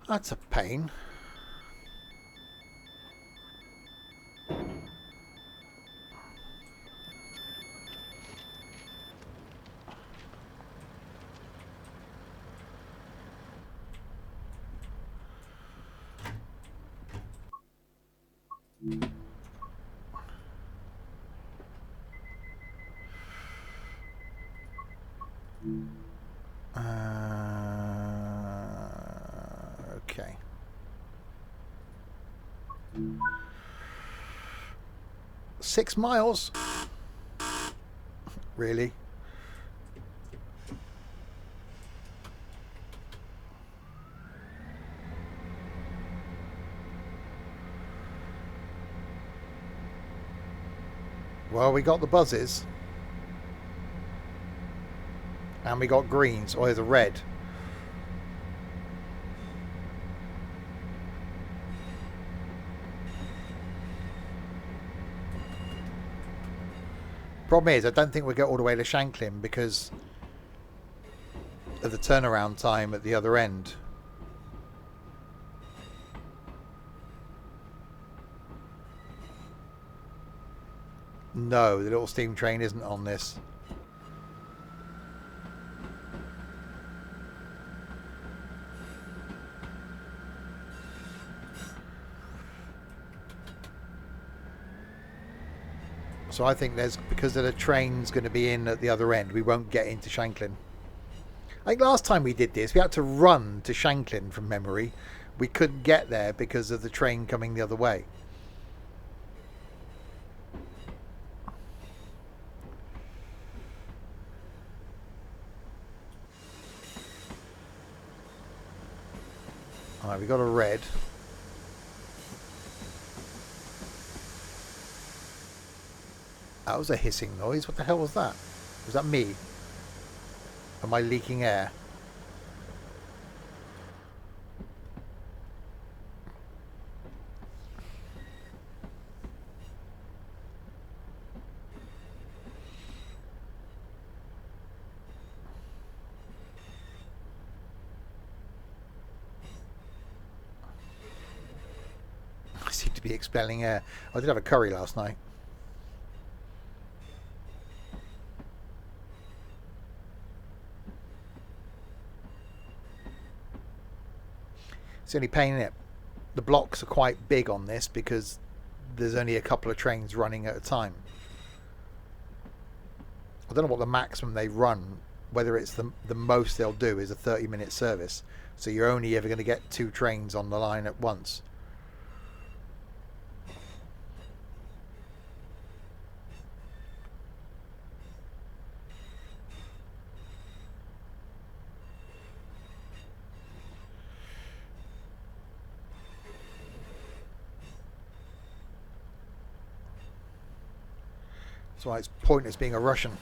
A: That's a pain. Okay. 6 miles? Really? Well, we got the buzzes. And we got greens. Or there's a red. Problem is, I don't think we'll get all the way to Shanklin because of the turnaround time at the other end. No, the little steam train isn't on this. So I think because the train's going to be in at the other end, we won't get into Shanklin. I think last time we did this, we had to run to Shanklin from memory. We couldn't get there because of the train coming the other way. Alright, we got a red. That was a hissing noise. What the hell was that? Was that me? Am I leaking air? I seem to be expelling air. I did have a curry last night. It's the only pain in it. The blocks are quite big on this because there's only a couple of trains running at a time. I don't know what the maximum they run, whether it's the most they'll do is a 30-minute service. So you're only ever going to get 2 trains on the line at once. That's why it's pointless being a Russian.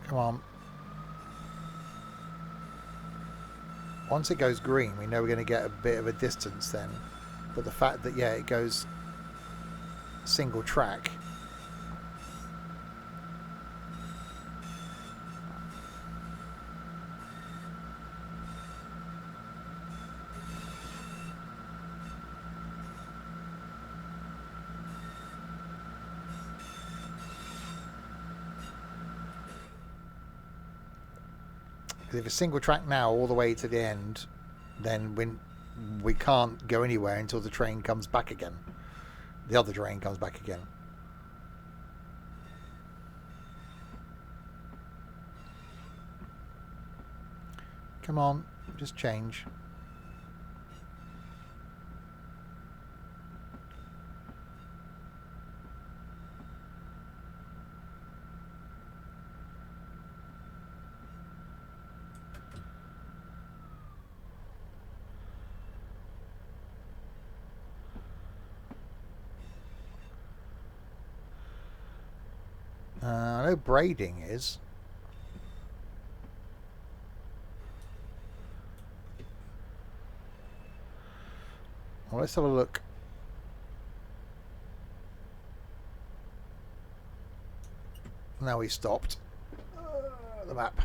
A: Come on. Once it goes green, we know we're going to get a bit of a distance then. But the fact that, yeah, it goes single track. If it's single track now all the way to the end, then we can't go anywhere until the train comes back again. The other train comes back again. Come on, just change. I know braiding is. Well, let's have a look. Now we stopped. The map.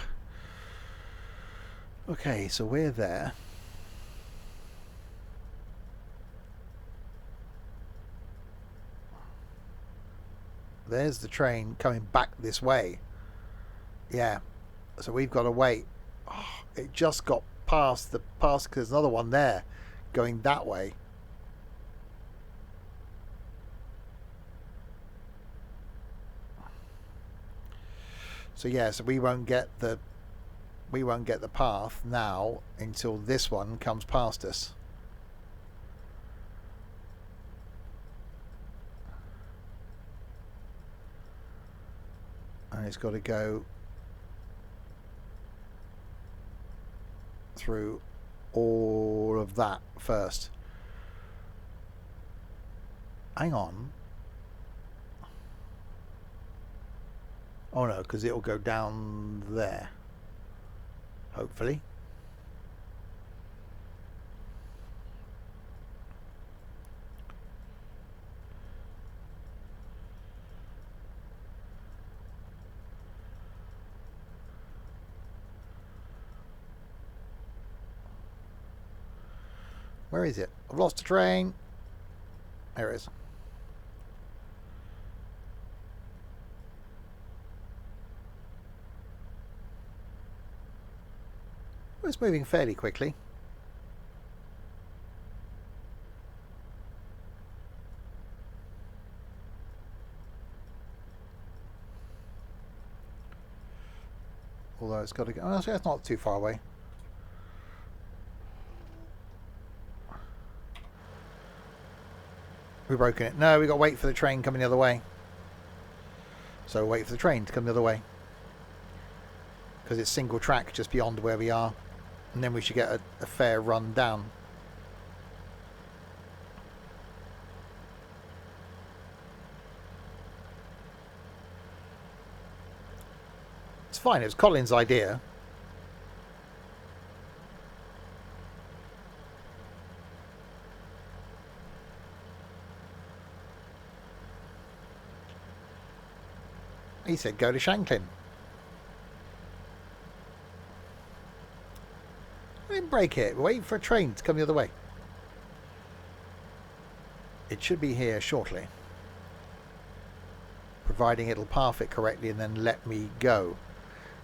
A: Okay, so we're there. There's the train coming back this way. Yeah. So we've got to wait. Oh, it just got past because there's another one there going that way. So yeah, so we won't get the path now until this one comes past us. And it's got to go through all of that first. Hang on. Oh no, because it'll go down there. Hopefully. Where is it? I've lost a train. There it is. Well, it's moving fairly quickly. Although it's got to go. Oh, it's not too far away. We've broken it. No, we've got to wait for the train coming the other way. So wait for the train to come the other way. Because it's single track just beyond where we are. And then we should get a fair run down. It's fine. It was Colin's idea. He said go to Shanklin. I didn't break it. We're waiting for a train to come the other way. It should be here shortly. Providing it'll path it correctly and then let me go.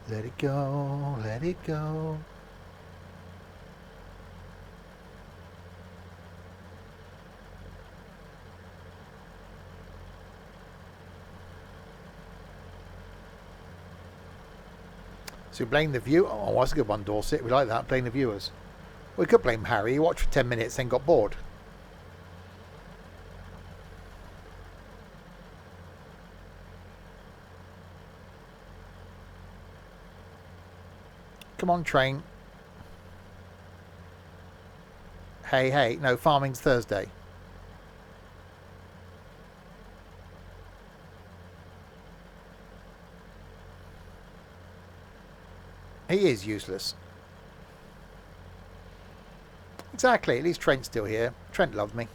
A: Let it go, let it go. So we blame the view. Oh, that's a good one, Dorset. We like that. Blame the viewers. We could blame Harry. He watched for 10 minutes, then got bored. Come on, train. Hey, hey. No, farming's Thursday. He is useless. Exactly. At least Trent's still here. Trent loves me.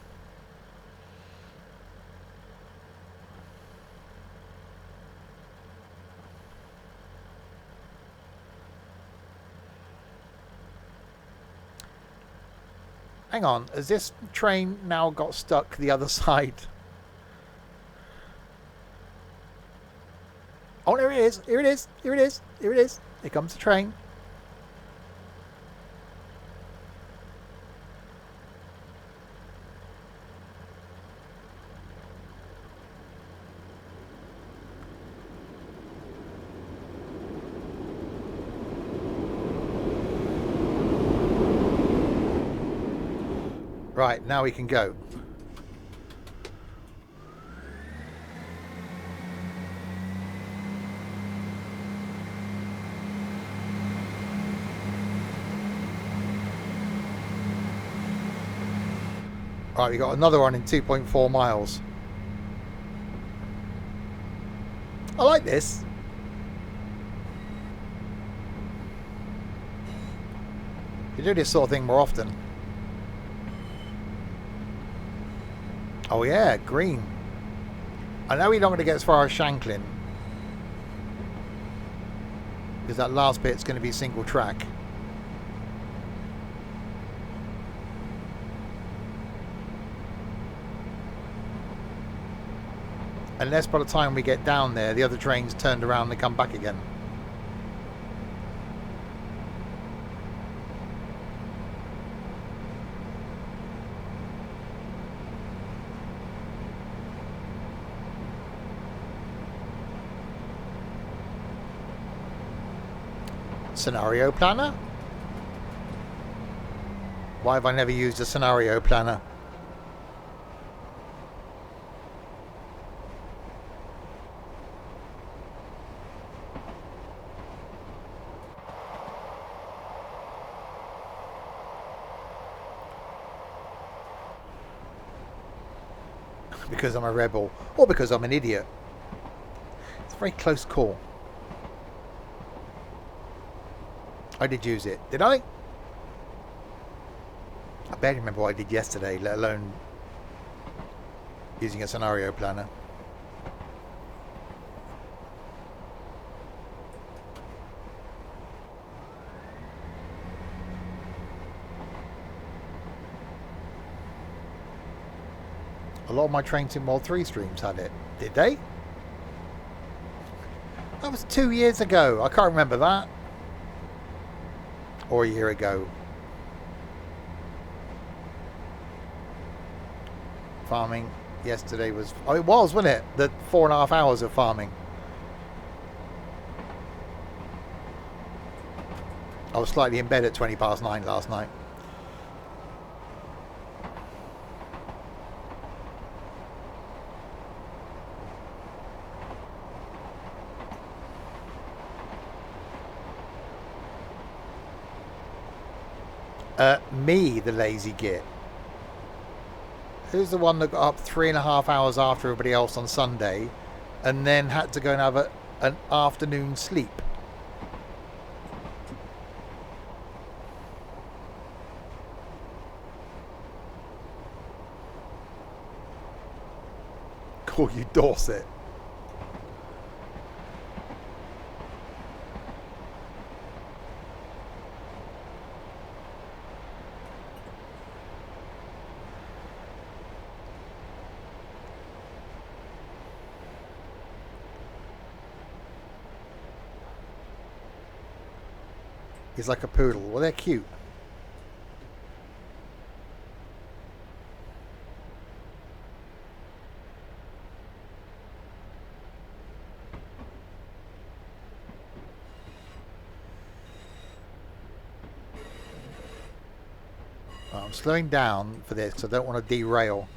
A: Hang on. Has this train now got stuck the other side? Oh, there it is. Here it is. Here it is. Here it is. Here comes the train. Right, now we can go. Right, we got another one in 2.4 miles. I like this. You do this sort of thing more often. Oh yeah, green. I know we're not going to get as far as Shanklin, because that last bit's going to be single track. Unless by the time we get down there, the other train's turned around and come back again. Scenario planner? Why have I never used a scenario planner? Because I'm a rebel, or because I'm an idiot. It's a very close call. I did use it, did I? I barely remember what I did yesterday, let alone using a scenario planner. A lot of my Train Sim World 3 streams had it. Did they? That was 2 years ago. I can't remember that. Or a year ago. Farming yesterday was... Oh, it was, wasn't it? The 4.5 hours of farming. I was slightly in bed at 9:20 last night. Me, the lazy git. Who's the one that got up 3.5 hours after everybody else on Sunday and then had to go and have an afternoon sleep? Call you Dorset. He's like a poodle. Well, they're cute. I'm slowing down for this because I don't want to derail.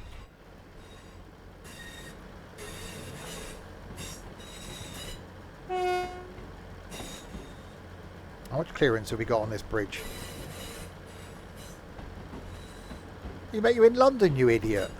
A: How much clearance have we got on this bridge? You bet you're in London, you idiot.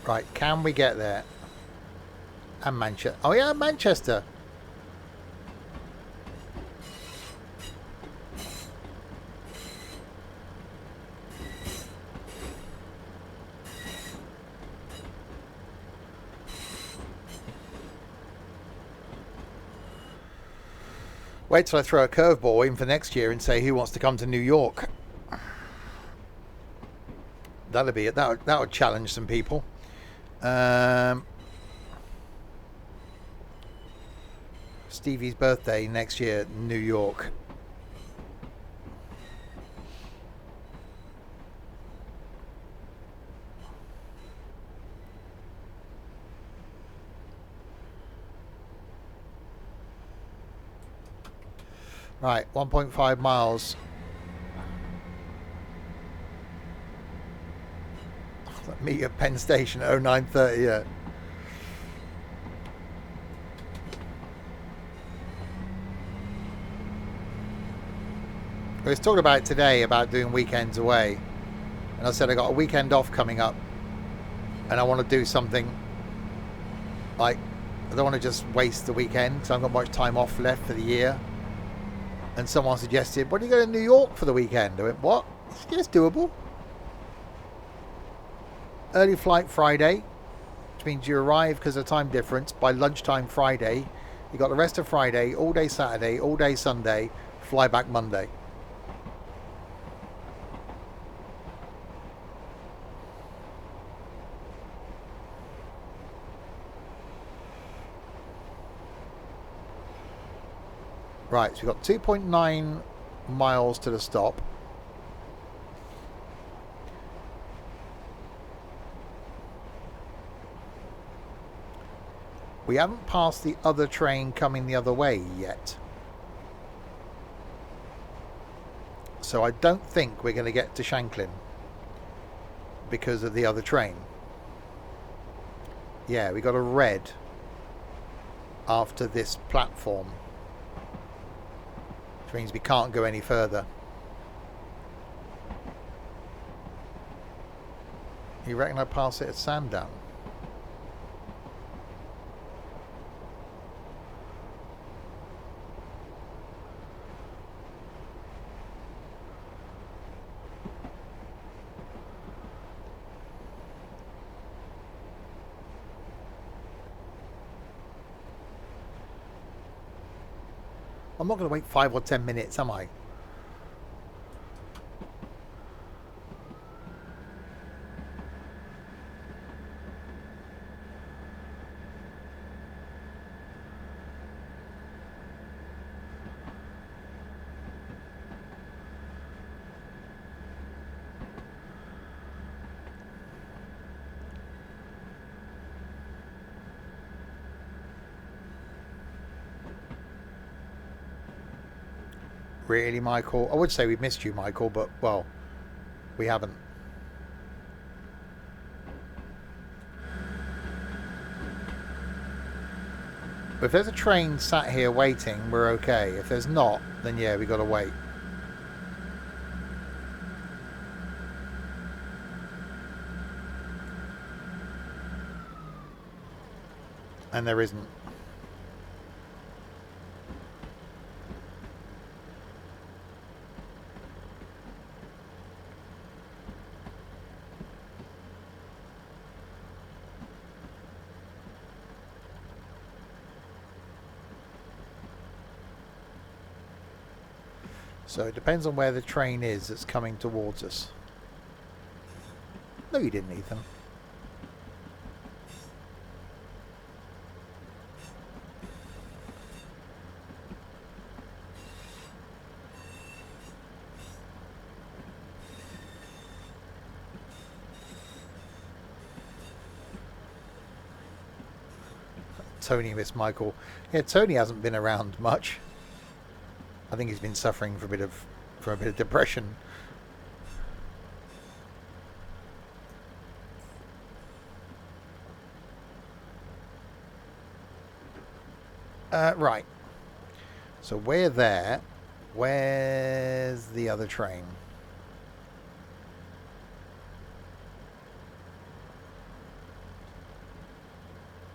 A: Right, can we get there? And Manchester. Oh yeah, Manchester. Wait till I throw a curveball in for next year and say who wants to come to New York. That'll be it. That would challenge some people. Stevie's birthday next year, New York. Right, 1.5 miles. Meet at Penn Station at 09:30, yeah. I was talking about it today, about doing weekends away. And I said I got a weekend off coming up. And I want to do something like, I don't want to just waste the weekend because I haven't got much time off left for the year. And someone suggested, why don't you go to New York for the weekend? I went, what? It's doable. early flight Friday, which means you arrive because of time difference by lunchtime Friday. You got the rest of Friday, all day Saturday, all day Sunday, fly back Monday. Right, so we've got 2.9 miles to the stop. We haven't passed the other train coming the other way yet. So I don't think we're going to get to Shanklin because of the other train. Yeah, we got a red after this platform, which means we can't go any further. You reckon I pass it at Sandown? I'm not going to wait 5 or 10 minutes, am I? Really, Michael? I would say we've missed you, Michael, but, well, we haven't. If there's a train sat here waiting, we're okay. If there's not, then yeah, we've got to wait. And there isn't. So it depends on where the train is that's coming towards us. No, you didn't, Ethan. Tony missed Michael. Yeah, Tony hasn't been around much. I think he's been suffering from a bit of depression. Right. So we're there. Where's the other train?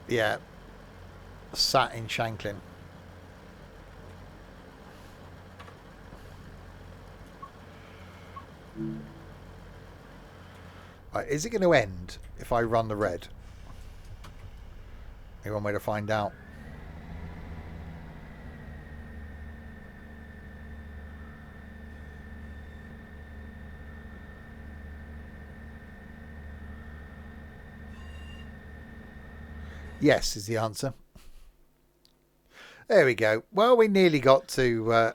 A: Yeah. Sat in Shanklin. Right, is it going to end if I run the red? Maybe one way to find out. Yes, is the answer. There we go. Well, we nearly got to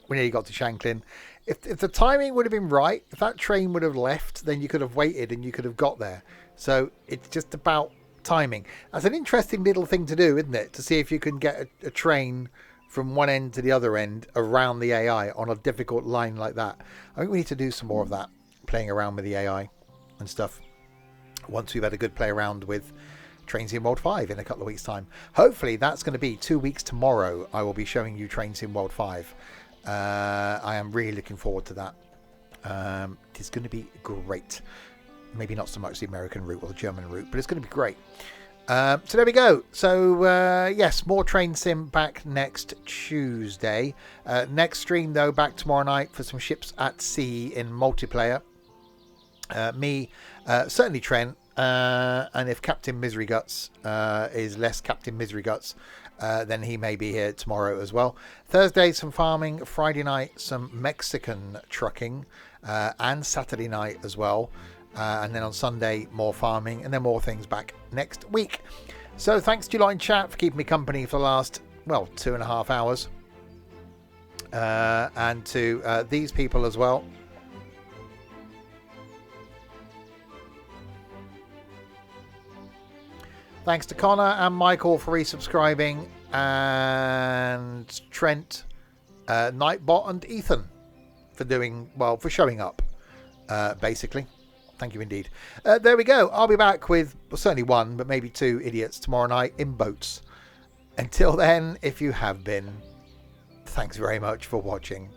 A: Shanklin. If the timing would have been right, if that train would have left, then you could have waited and you could have got there. So it's just about timing. That's an interesting little thing to do, isn't it? To see if you can get a train from one end to the other end around the AI on a difficult line like that. I think we need to do some more of that, playing around with the AI and stuff. Once we've had a good play around with Train Sim World 5 in a couple of weeks' time. Hopefully that's going to be 2 weeks tomorrow. I will be showing you Train Sim World 5. I am really looking forward to that. It's going to be great. Maybe not so much the American route or the German route, but it's going to be great. So there we go. So yes, more Train Sim back next Tuesday. Next stream though, back tomorrow night for some ships at sea in multiplayer. Me, certainly Trent, And if Captain Misery Guts is less Captain Misery Guts, then he may be here tomorrow as well. Thursday, some farming. Friday night, some Mexican trucking. And Saturday night as well. And then on Sunday, more farming. And then more things back next week. So thanks to you lot in chat for keeping me company for the last, 2.5 hours. And to these people as well. Thanks to Connor and Michael for resubscribing, and Trent, Nightbot, and Ethan for showing up, basically. Thank you indeed. There we go. I'll be back with certainly one, but maybe two idiots tomorrow night in boats. Until then, if you have been, thanks very much for watching.